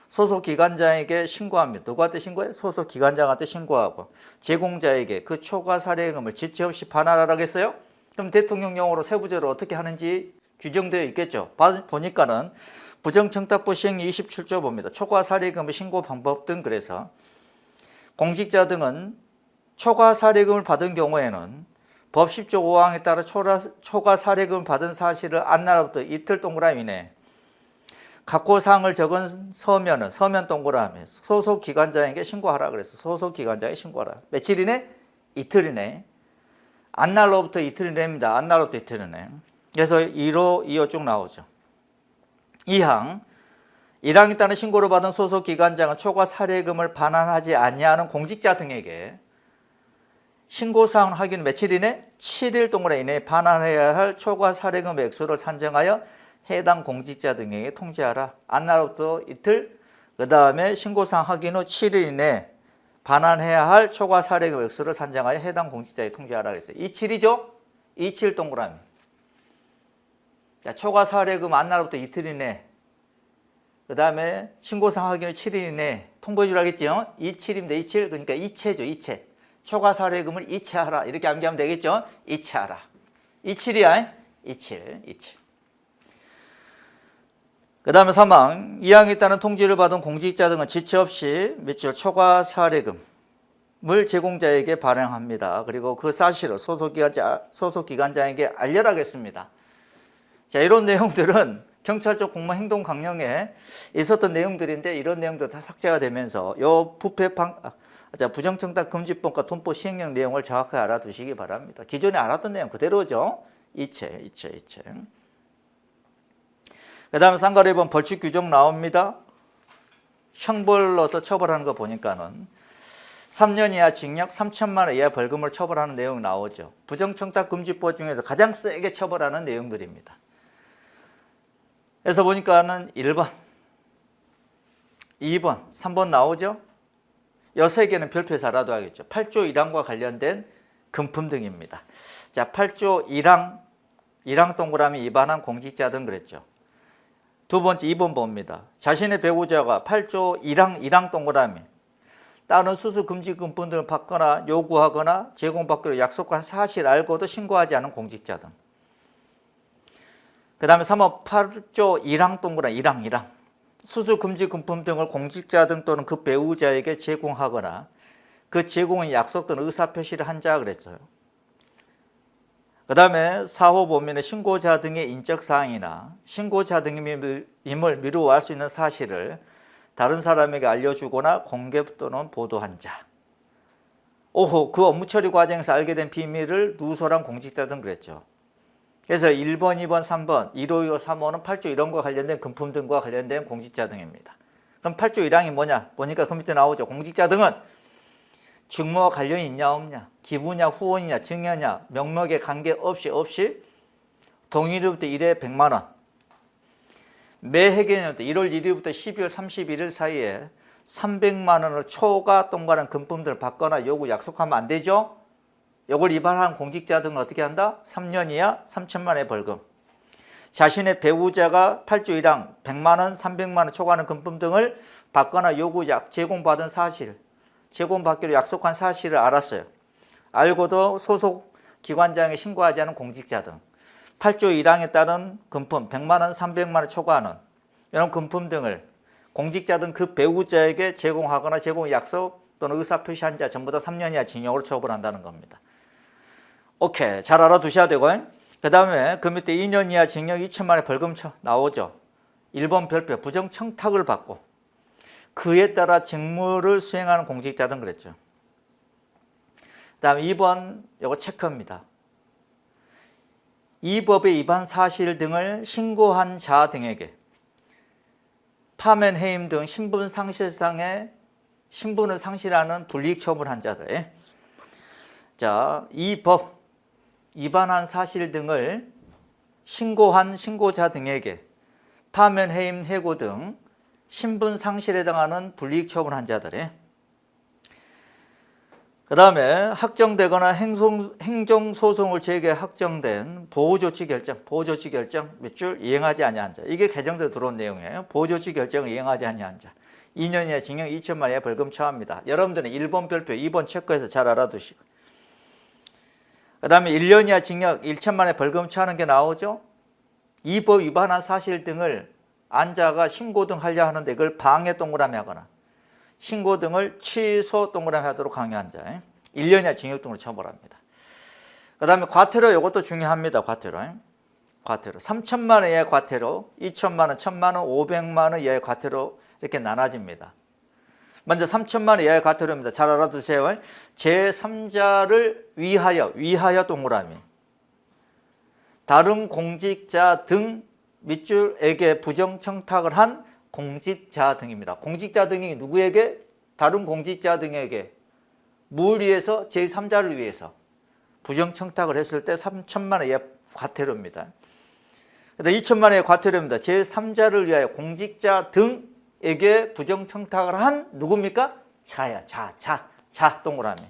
소속 기관장에게 신고합니다. 누구한테 신고해? 소속 기관장한테 신고하고 제공자에게 그 초과 사례금을 지체 없이 반환하라겠어요? 그럼 대통령령으로 세부적으로 어떻게 하는지 규정되어 있겠죠. 보니까는 부정청탁법 시행령 27조 봅니다. 초과 사례금의 신고 방법 등 그래서 공직자 등은 초과 사례금을 받은 경우에는 법 10조 5항에 따라 초과 사례금을 받은 사실을 안 날로부터 이틀 동그라미 이내 각호사항을 적은 서면 동그라미 소속 기관장에게 신고하라 그래서 소속 기관장에 신고하라. 며칠 이내? 이틀 이내. 안 날로부터 이틀 이내입니다. 안 날로부터 이틀 이내. 그래서 1호, 2호 쭉 나오죠. 2항 1항에 따른 신고를 받은 소속 기관장은 초과 사례금을 반환하지 아니하는 공직자 등에게 신고사항 확인 며칠 이내? 7일 동안 이내에 반환해야 할 초과 사례금 액수를 산정하여 해당 공직자 등에게 통지하라. 안 날로부터 이틀, 그 다음에 신고사항 확인 후 7일 이내에 반환해야 할 초과 사례금 액수를 산정하여 해당 공직자에게 통지하라 그랬어요. 27이죠? 27 동그라미. 자, 초과 사례금 안 날로부터 이틀 이내 그 다음에 신고사항 확인을 7일 이내 통보해 주라 했겠죠. 27입니다. 27. 그러니까 이체죠. 이체. 초과 사례금을 이체하라. 이렇게 암기하면 되겠죠. 이체하라. 27이야. 27. 그 다음에 3항. 이항에 따른 통지를 받은 공직자 등은 지체 없이 밑줄 초과 사례금을 제공자에게 발행합니다. 그리고 그 사실을 소속기관장에게 알려라겠습니다. 자, 이런 내용들은 경찰청 공무원 행동 강령에 있었던 내용들인데 이런 내용도 다 삭제가 되면서 요 부정청탁 금지법과 돈법 시행령 내용을 정확하게 알아두시기 바랍니다. 기존에 알았던 내용 그대로죠. 이체. 그 다음에 상가로 2번 벌칙 규정 나옵니다. 형벌 넣어서 처벌하는 거 보니까는 3년 이하 징역 3천만 원 이하 벌금을 처벌하는 내용 나오죠. 부정청탁 금지법 중에서 가장 세게 처벌하는 내용들입니다. 그래서 보니까는 1번, 2번, 3번 나오죠. 이 세 개는 별표에서 알아둬야겠죠. 8조 1항과 관련된 금품 등입니다. 자, 8조 1항 동그라미 위반한 공직자 등 그랬죠. 두 번째 2번 봅니다. 자신의 배우자가 8조 1항 동그라미 다른 수수 금지 금품 등을 받거나 요구하거나 제공받기로 약속한 사실 알고도 신고하지 않은 공직자 등. 그 다음에 3번 8조 1항 동그라미 1항 수수 금지 금품 등을 공직자 등 또는 그 배우자에게 제공하거나 그 제공의 약속 또는 의사표시를 한 자 그랬어요. 그 다음에 4호 보면은 신고자 등의 인적사항이나 신고자 등임을 미루어 수 있는 사실을 다른 사람에게 알려주거나 공개 또는 보도한 자. 5호 그 업무 처리 과정에서 알게 된 비밀을 누설한 공직자 등 그랬죠. 그래서 1번, 2번, 3번, 1호, 2호, 3호는 8조 이런 거 관련된 금품 등과 관련된 공직자 등입니다. 그럼 8조 1항이 뭐냐? 보니까 그 밑에 나오죠. 공직자 등은 직무와 관련이 있냐 없냐, 기부냐 후원이냐 증여냐 명목에 관계없이 동일일부터 1회 100만 원 매 해계년부터 1월 1일부터 12월 31일 사이에 300만 원을 초과 동반한 금품들을 받거나 요구 약속하면 안 되죠. 이걸 위반한 공직자 등은 어떻게 한다? 3년 이하 3천만 원의 벌금. 자신의 배우자가 8조 1항 100만 원, 300만 원 초과하는 금품 등을 받거나 요구 제공받은 사실, 제공받기로 약속한 사실을 알았어요. 알고도 소속 기관장에 신고하지 않은 공직자 등 8조 1항에 따른 금품 100만 원, 300만 원 초과하는 이런 금품 등을 공직자 등 그 배우자에게 제공하거나 제공 약속 또는 의사표시한 자 전부 다 3년 이하 징역으로 처벌한다는 겁니다. 오케이, 잘 알아두셔야 되고, 그 다음에 그 밑에 2년 이하 징역 2천만 원의 벌금 나오죠. 1번 별표 부정청탁을 받고 그에 따라 직무를 수행하는 공직자 등 그랬죠. 그 다음에 2번 이거 체크입니다. 이 법의 위반 사실 등을 신고한 자 등에게 파면 해임 등 신분 상실상의 신분을 상실하는 불이익 처분한 자들. 자, 이 법 위반한 사실 등을 신고한 신고자 등에게 파면 해임 해고 등 신분 상실에 해당하는 불이익 처분한 자들이 그 다음에 확정되거나 행정소송을 제기해 확정된 보호조치 결정 밑줄 이행하지 아니한 자. 이게 개정돼 들어온 내용이에요. 보호조치 결정을 이행하지 아니한 자. 2년 이하 징역 2천만 원의 벌금 처합니다. 여러분들은 1번 별표 2번 체크해서 잘 알아두시고 그 다음에 1년 이하 징역 1천만 원의 벌금 처하는 게 나오죠. 이 법 위반한 사실 등을 안자가 신고 등 하려 하는데 그걸 방해 동그라미 하거나 신고 등을 취소 동그라미 하도록 강요한 자 1년 이하 징역 등으로 처벌합니다. 그 다음에 과태료 이것도 중요합니다. 과태료 3천만 원 이하의 과태료 2천만 원, 1천만 원, 500만 원 이하의 과태료 이렇게 나눠집니다. 먼저 3천만 원 이하의 과태료입니다. 잘 알아두세요. 제3자를 위하여 동그라미 다른 공직자 등 밑줄에게 부정청탁을 한 공직자 등입니다. 공직자 등이 누구에게? 다른 공직자 등에게 뭘 위해서? 제3자를 위해서 부정청탁을 했을 때 3천만 원의 과태료입니다. 2천만 원의 과태료입니다. 제3자를 위하여 공직자 등에게 부정청탁을 한 누굽니까? 자야, 자 동그라미.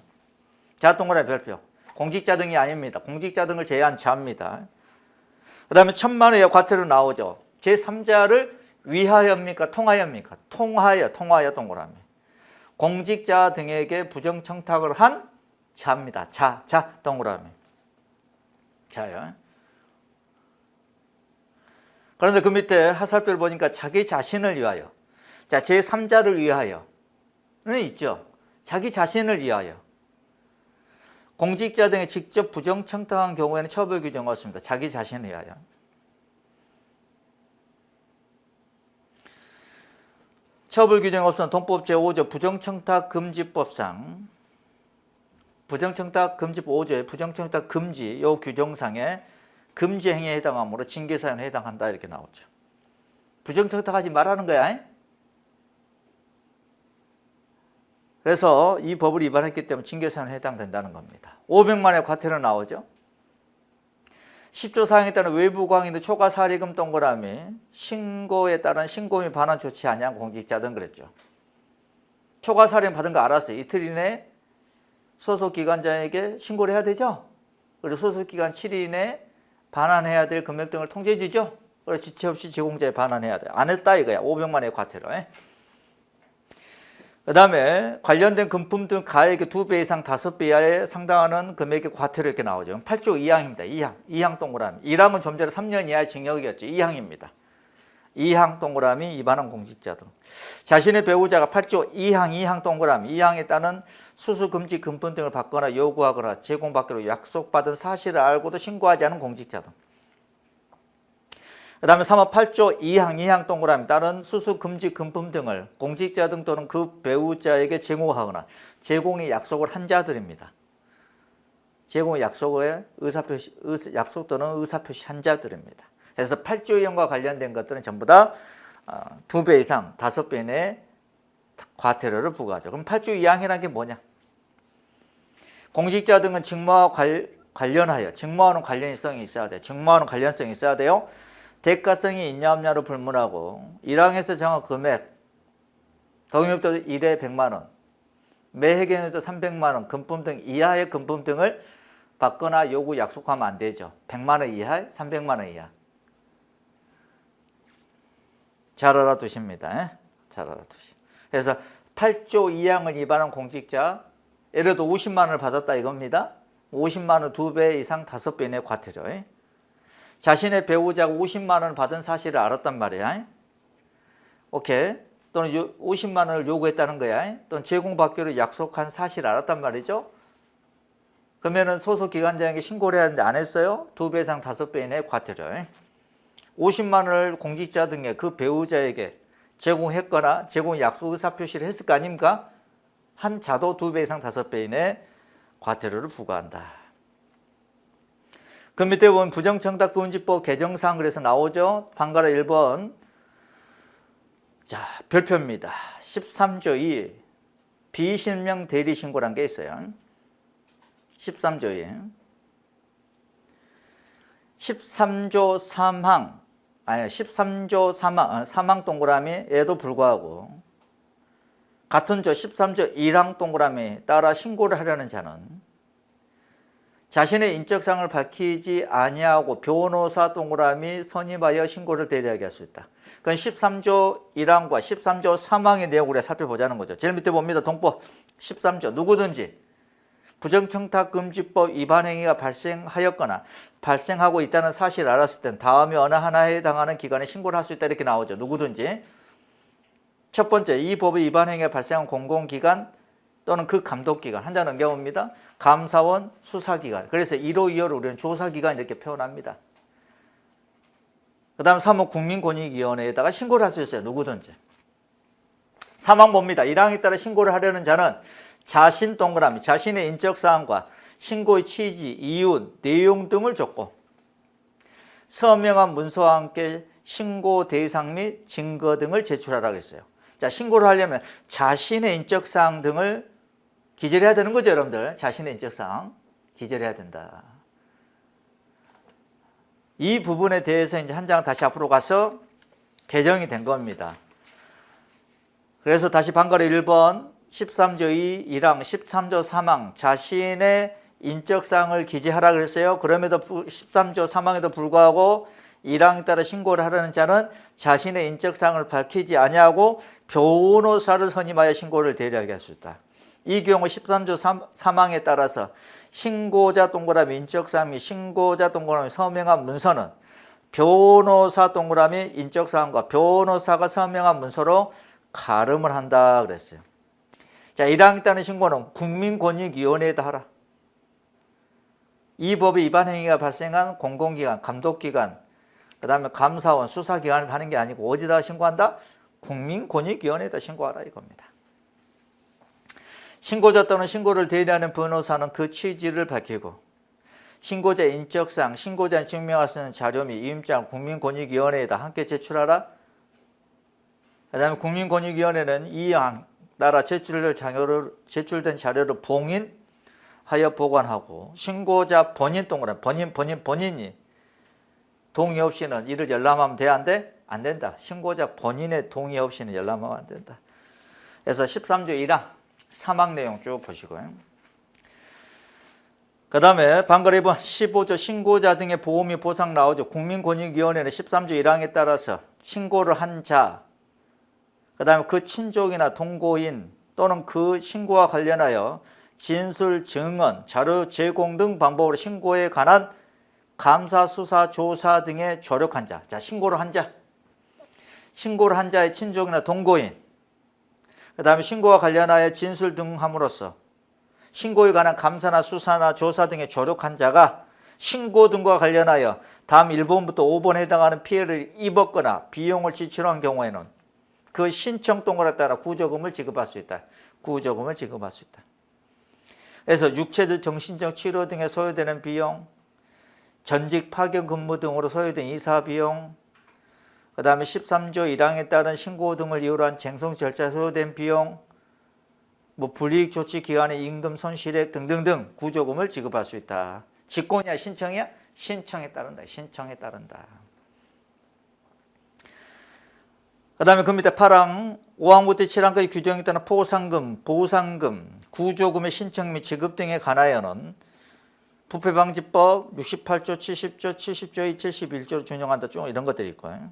자 동그라미 별표. 공직자 등이 아닙니다. 공직자 등을 제외한 자입니다. 그 다음에 1천만 원의 과태료 나오죠. 제3자를 위하여입니까? 통하여입니까? 통하여 동그라미. 공직자 등에게 부정청탁을 한 자입니다. 자 동그라미. 자요. 그런데 그 밑에 하살표를 보니까 자기 자신을 위하여. 자, 제3자를 위하여는 있죠. 자기 자신을 위하여. 공직자 등에 직접 부정청탁한 경우에는 처벌 규정이 없습니다. 자기 자신을 위하여. 처벌 규정이 없으면 동법 제5조 부정청탁금지법상 부정청탁금지법 5조의 부정청탁 금지 요 규정상에 금지 행위에 해당하므로 징계사유에 해당한다 이렇게 나오죠. 부정청탁하지 말라는 거야. 그래서 이 법을 위반했기 때문에 징계사유에 해당된다는 겁니다. 500만 원의 과태료 나오죠. 10조 사항에 따른 외부 강의 초과 사리금 동그라미 신고에 따른 신고 및 반환 조치 아니한 공직자 등 그랬죠. 초과 사리금 받은 거 알았어요. 이틀 이내 소속 기관장에게 신고를 해야 되죠. 그리고 소속 기간 7일 이내 반환해야 될 금액 등을 통지해 주죠. 그리고 지체 없이 제공자에 반환해야 돼. 안 했다 이거야. 500만 원의 과태료. 그 다음에 관련된 금품 등 가액의 2배 이상 5배 이하에 상당하는 금액의 과태료 이렇게 나오죠. 8조 2항입니다. 2항 동그라미. 1항은 좀 전에 3년 이하의 징역이었죠. 2항입니다. 2항 동그라미 위반한 공직자 등. 자신의 배우자가 8조 2항 동그라미 2항에 따른 수수금지 금품 등을 받거나 요구하거나 제공받기로 약속받은 사실을 알고도 신고하지 않은 공직자 등. 그 다음에 3호 8조 2항 동그라미 따른 수수금지 금품 등을 공직자 등 또는 그 배우자에게 제공하거나 제공의 약속을 한 자들입니다. 제공의 약속에 약속 또는 의사표시 한 자들입니다. 그래서 8조 2항과 관련된 것들은 전부 다 2배 이상 5배 이내 과태료를 부과하죠. 그럼 8조 2항이라는 게 뭐냐? 공직자 등은 직무와 관련하여 직무와는 관련성이 있어야 돼요. 직무와는 관련성이 있어야 돼요. 대가성이 있냐 없냐로 불문하고 1항에서 정한 금액 동의업도 1회 100만 원, 매해견에서 300만 원, 금품 등 이하의 금품 등을 받거나 요구 약속하면 안 되죠. 100만 원 이하, 300만 원 이하. 잘 알아두십니다. 잘 알아두시. 그래서 8조 2항을 위반한 공직자, 예를 들어 50만 원을 받았다 이겁니다. 50만 원 2배 이상 5배 이내 과태료. 자신의 배우자가 50만 원을 받은 사실을 알았단 말이야. 오케이. 또는 50만 원을 요구했다는 거야. 또는 제공받기로 약속한 사실을 알았단 말이죠. 그러면은 소속 기관장에게 신고를 해야 하는데 안 했어요. 2배 이상 5배 이내 과태료. 50만 원을 공직자 등의 그 배우자에게 제공했거나 제공 약속 의사표시를 했을 거 아닙니까? 한 자도 2배 이상 5배 이내 과태료를 부과한다. 그 밑에 보면 부정청탁금지법 개정사항 그래서 나오죠. 방가로 1번. 자, 별표입니다. 13조 2 비실명 대리신고라는 게 있어요. 13조 2 13조 3항 아니 13조 3항 동그라미에도 불구하고 같은 조 13조 1항 동그라미 따라 신고를 하려는 자는 자신의 인적사항을 밝히지 아니하고 변호사 동그라미 선임하여 신고를 대리하게 할 수 있다. 그건 13조 1항과 13조 3항의 내용을 우리가 살펴보자는 거죠. 제일 밑에 봅니다. 동법 13조 누구든지 부정청탁금지법 위반 행위가 발생하였거나 발생하고 있다는 사실을 알았을 땐 다음에 어느 하나에 해당하는 기관에 신고를 할 수 있다 이렇게 나오죠. 누구든지. 첫 번째, 이 법의 위반 행위가 발생한 공공기관 또는 그 감독기관 한 장 넘겨봅니다. 감사원, 수사기관. 그래서 1호, 2호를 우리는 조사기관 이렇게 표현합니다. 그 다음 3호 국민권익위원회에다가 신고를 할 수 있어요. 누구든지. 3항 봅니다. 1항에 따라 신고를 하려는 자는 자신 동그라미, 자신의 인적사항과 신고의 취지, 이유, 내용 등을 적고 서명한 문서와 함께 신고 대상 및 증거 등을 제출하라고 했어요. 자, 신고를 하려면 자신의 인적사항 등을 기재해야 되는 거죠, 여러분들. 자신의 인적사항 기재해야 된다. 이 부분에 대해서 이제 한 장 다시 앞으로 가서 개정이 된 겁니다. 그래서 다시 방가로 1번 13조 2, 1항, 13조 3항 자신의 인적사항을 기재하라 그랬어요. 그럼에도 13조 3항에도 불구하고 1항에 따라 신고를 하려는 자는 자신의 인적사항을 밝히지 아니하고 변호사를 선임하여 신고를 대리하게 할 수 있다. 이 경우 13조 3항에 따라서 신고자 동그라미 인적사항 및 신고자 동그라미 서명한 문서는 변호사 동그라미 인적사항과 변호사가 서명한 문서로 가름을 한다 그랬어요. 자, 1항에 따른 신고는 국민권익위원회에다 하라. 이 법의 위반 행위가 발생한 공공기관, 감독기관, 그 다음에 감사원, 수사기관에 하는 게 아니고 어디다 신고한다? 국민권익위원회에다 신고하라 이겁니다. 신고자 또는 신고를 대리하는 변호사는 그 취지를 밝히고 신고자의 인적사항, 신고자의 증명할 수 있는 자료 및 위임장 국민권익위원회에다 함께 제출하라. 그 다음에 국민권익위원회는 이 항 따라 제출된 자료를 봉인하여 보관하고 신고자 본인 동그라미 본인이 동의 없이는 이를 열람하면 돼? 안 돼? 안 된다. 신고자 본인의 동의 없이는 열람하면 안 된다. 그래서 13조 1항 3항 내용 쭉 보시고요. 그 다음에 방금 이번 15조 신고자 등의 보호 및 보상 나오죠. 국민권익위원회는 13조 1항에 따라서 신고를 한 자, 그 다음에 그 친족이나 동거인 또는 그 신고와 관련하여 진술, 증언, 자료 제공 등 방법으로 신고에 관한 감사, 수사, 조사 등에 조력한 자. 자, 신고를 한 자. 신고를 한 자의 친족이나 동거인. 그 다음에 신고와 관련하여 진술 등 함으로써 신고에 관한 감사나 수사나 조사 등에 조력한 자가 신고 등과 관련하여 다음 1번부터 5번에 해당하는 피해를 입었거나 비용을 지출한 경우에는 그 신청 동그라미에 따라 구조금을 지급할 수 있다. 구조금을 지급할 수 있다. 그래서 육체적 정신적 치료 등에 소요되는 비용, 전직 파견 근무 등으로 소요된 이사 비용, 그 다음에 13조 1항에 따른 신고 등을 이유로 한 쟁송 절차에 소요된 비용, 뭐 불이익 조치 기간의 임금 손실액 등등등 구조금을 지급할 수 있다. 직권이야 신청이야? 신청에 따른다. 신청에 따른다. 그 다음에 그 밑에 8항 5항부터 7항까지 규정에 따른 포상금, 보상금, 구조금의 신청 및 지급 등에 관하여는 부패방지법 68조, 70조, 70조의 71조로 준용한다. 쭉 이런 것들이 있고요.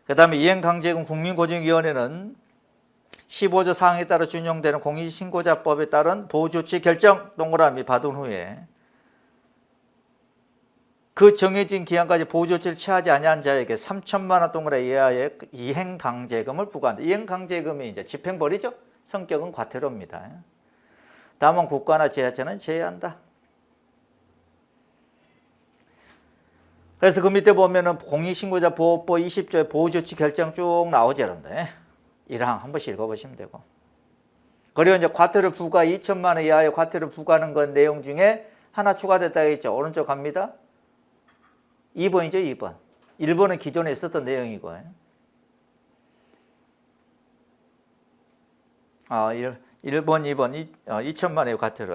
그 다음에 이행강제금 국민권익위원회는 15조 사항에 따라 준용되는 공익신고자법에 따른 보호조치 결정 동그라미 받은 후에 그 정해진 기한까지 보호조치를 취하지 아니한 자에게 3천만 원 동그라미 이하의 이행강제금을 부과한다. 이행강제금이 이제 집행벌이죠. 성격은 과태료입니다. 다만 국가나 지자체는 제외한다. 그래서 그 밑에 보면은 공익신고자 보호법 20조의 보호조치 결정 쭉 나오죠. 그런데 1항 한 번씩 읽어보시면 되고. 그리고 이제 과태료 부과 2천만 원 이하의 과태료 부과하는 건 내용 중에 하나 추가됐다 했죠. 오른쪽 갑니다. 2번이죠, 2번. 1번은 기존에 있었던 내용이고. 1번, 2번, 2천만 원의 과태료.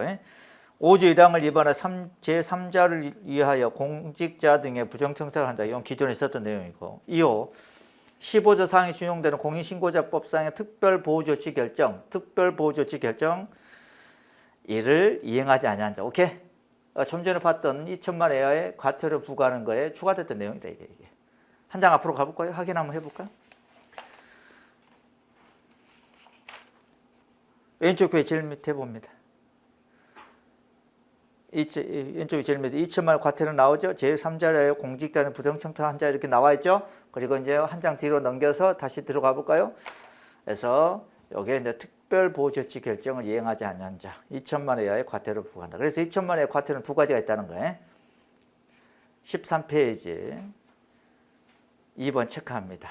5조 1항을 위반한 제3자를 위하여 공직자 등의 부정청탁을 한다. 이건 기존에 있었던 내용이고. 2호 15조 사항에 준용되는 공익신고자법상의 특별보호조치 결정, 이를 이행하지 아니한 자. 오케이? 좀 전에 봤던 2천만 원 이하의 과태료 부과하는 거에 추가됐던 내용이다. 이게. 한 장 앞으로 가볼까요? 확인 한번 해볼까요? 왼쪽 페이지 제일 밑에 봅니다. 왼쪽이 제일 밑에 2천만 원 과태료 나오죠. 제3자의 공직자는 부정청탁한 자 이렇게 나와 있죠. 그리고 이제 한 장 뒤로 넘겨서 다시 들어가 볼까요? 그래서 여기에 이제 특별보호조치 결정을 이행하지 않는 자 2천만 원 이하의 과태료를 부과한다. 그래서 2천만 원의 과태료는 두 가지가 있다는 거예요. 13페이지 2번 체크합니다.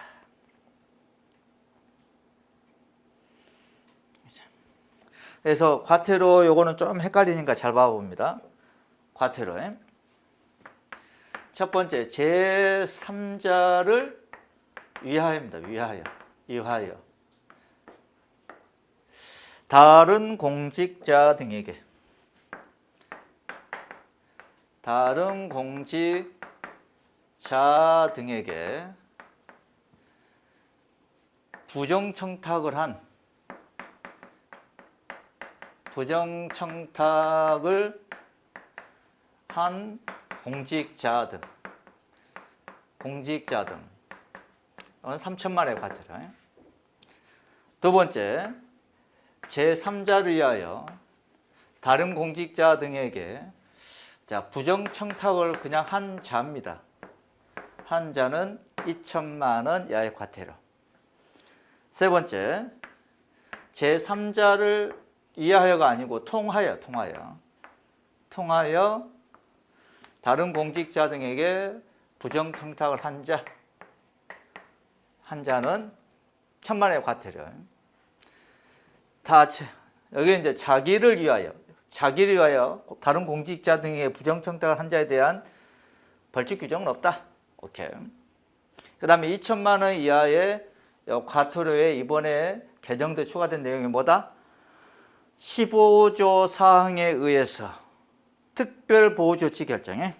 그래서 과태료 요거는 좀 헷갈리니까 잘 봐봅니다. 과태료. 첫 번째 제3자를 위하여입니다. 위하여. 다른 공직자 등에게 부정청탁을 한 공직자 등 공직자 등. 이건 3천만의 과태료. 두 번째, 제3자를 위하여 다른 공직자 등에게 부정청탁을 그냥 한 자입니다. 한 자는 2천만 원 이하의 과태료. 세 번째, 제3자를 위하여가 아니고 통하여 다른 공직자 등에게 부정청탁을 한 자는 1,000만 원의 과태료. 여기 이제 자기를 위하여 다른 공직자 등에게 부정청탁을 한 자에 대한 벌칙 규정은 없다. 오케이. 그다음에 2천만 원 이하의 과태료에 이번에 개정돼 추가된 내용이 뭐다? 15조 사항에 의해서 특별보호조치 결정에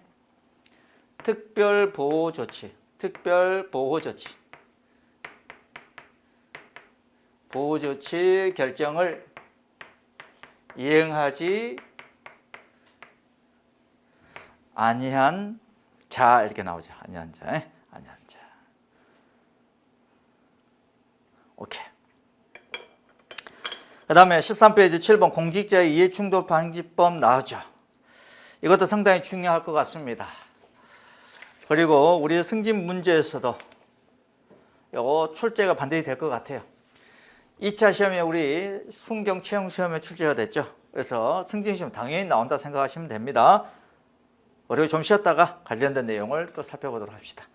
특별보호조치 결정을 이행하지 아니한 자 이렇게 나오죠. 아니한 자. 오케이. 그 다음에 13페이지 7번 공직자의 이해충돌 방지법 나오죠. 이것도 상당히 중요할 것 같습니다. 그리고 우리 승진 문제에서도 이거 출제가 반드시 될 것 같아요. 2차 시험에 우리 순경 채용 시험에 출제가 됐죠. 그래서 승진 시험 당연히 나온다 생각하시면 됩니다. 그리고 좀 쉬었다가 관련된 내용을 또 살펴보도록 합시다.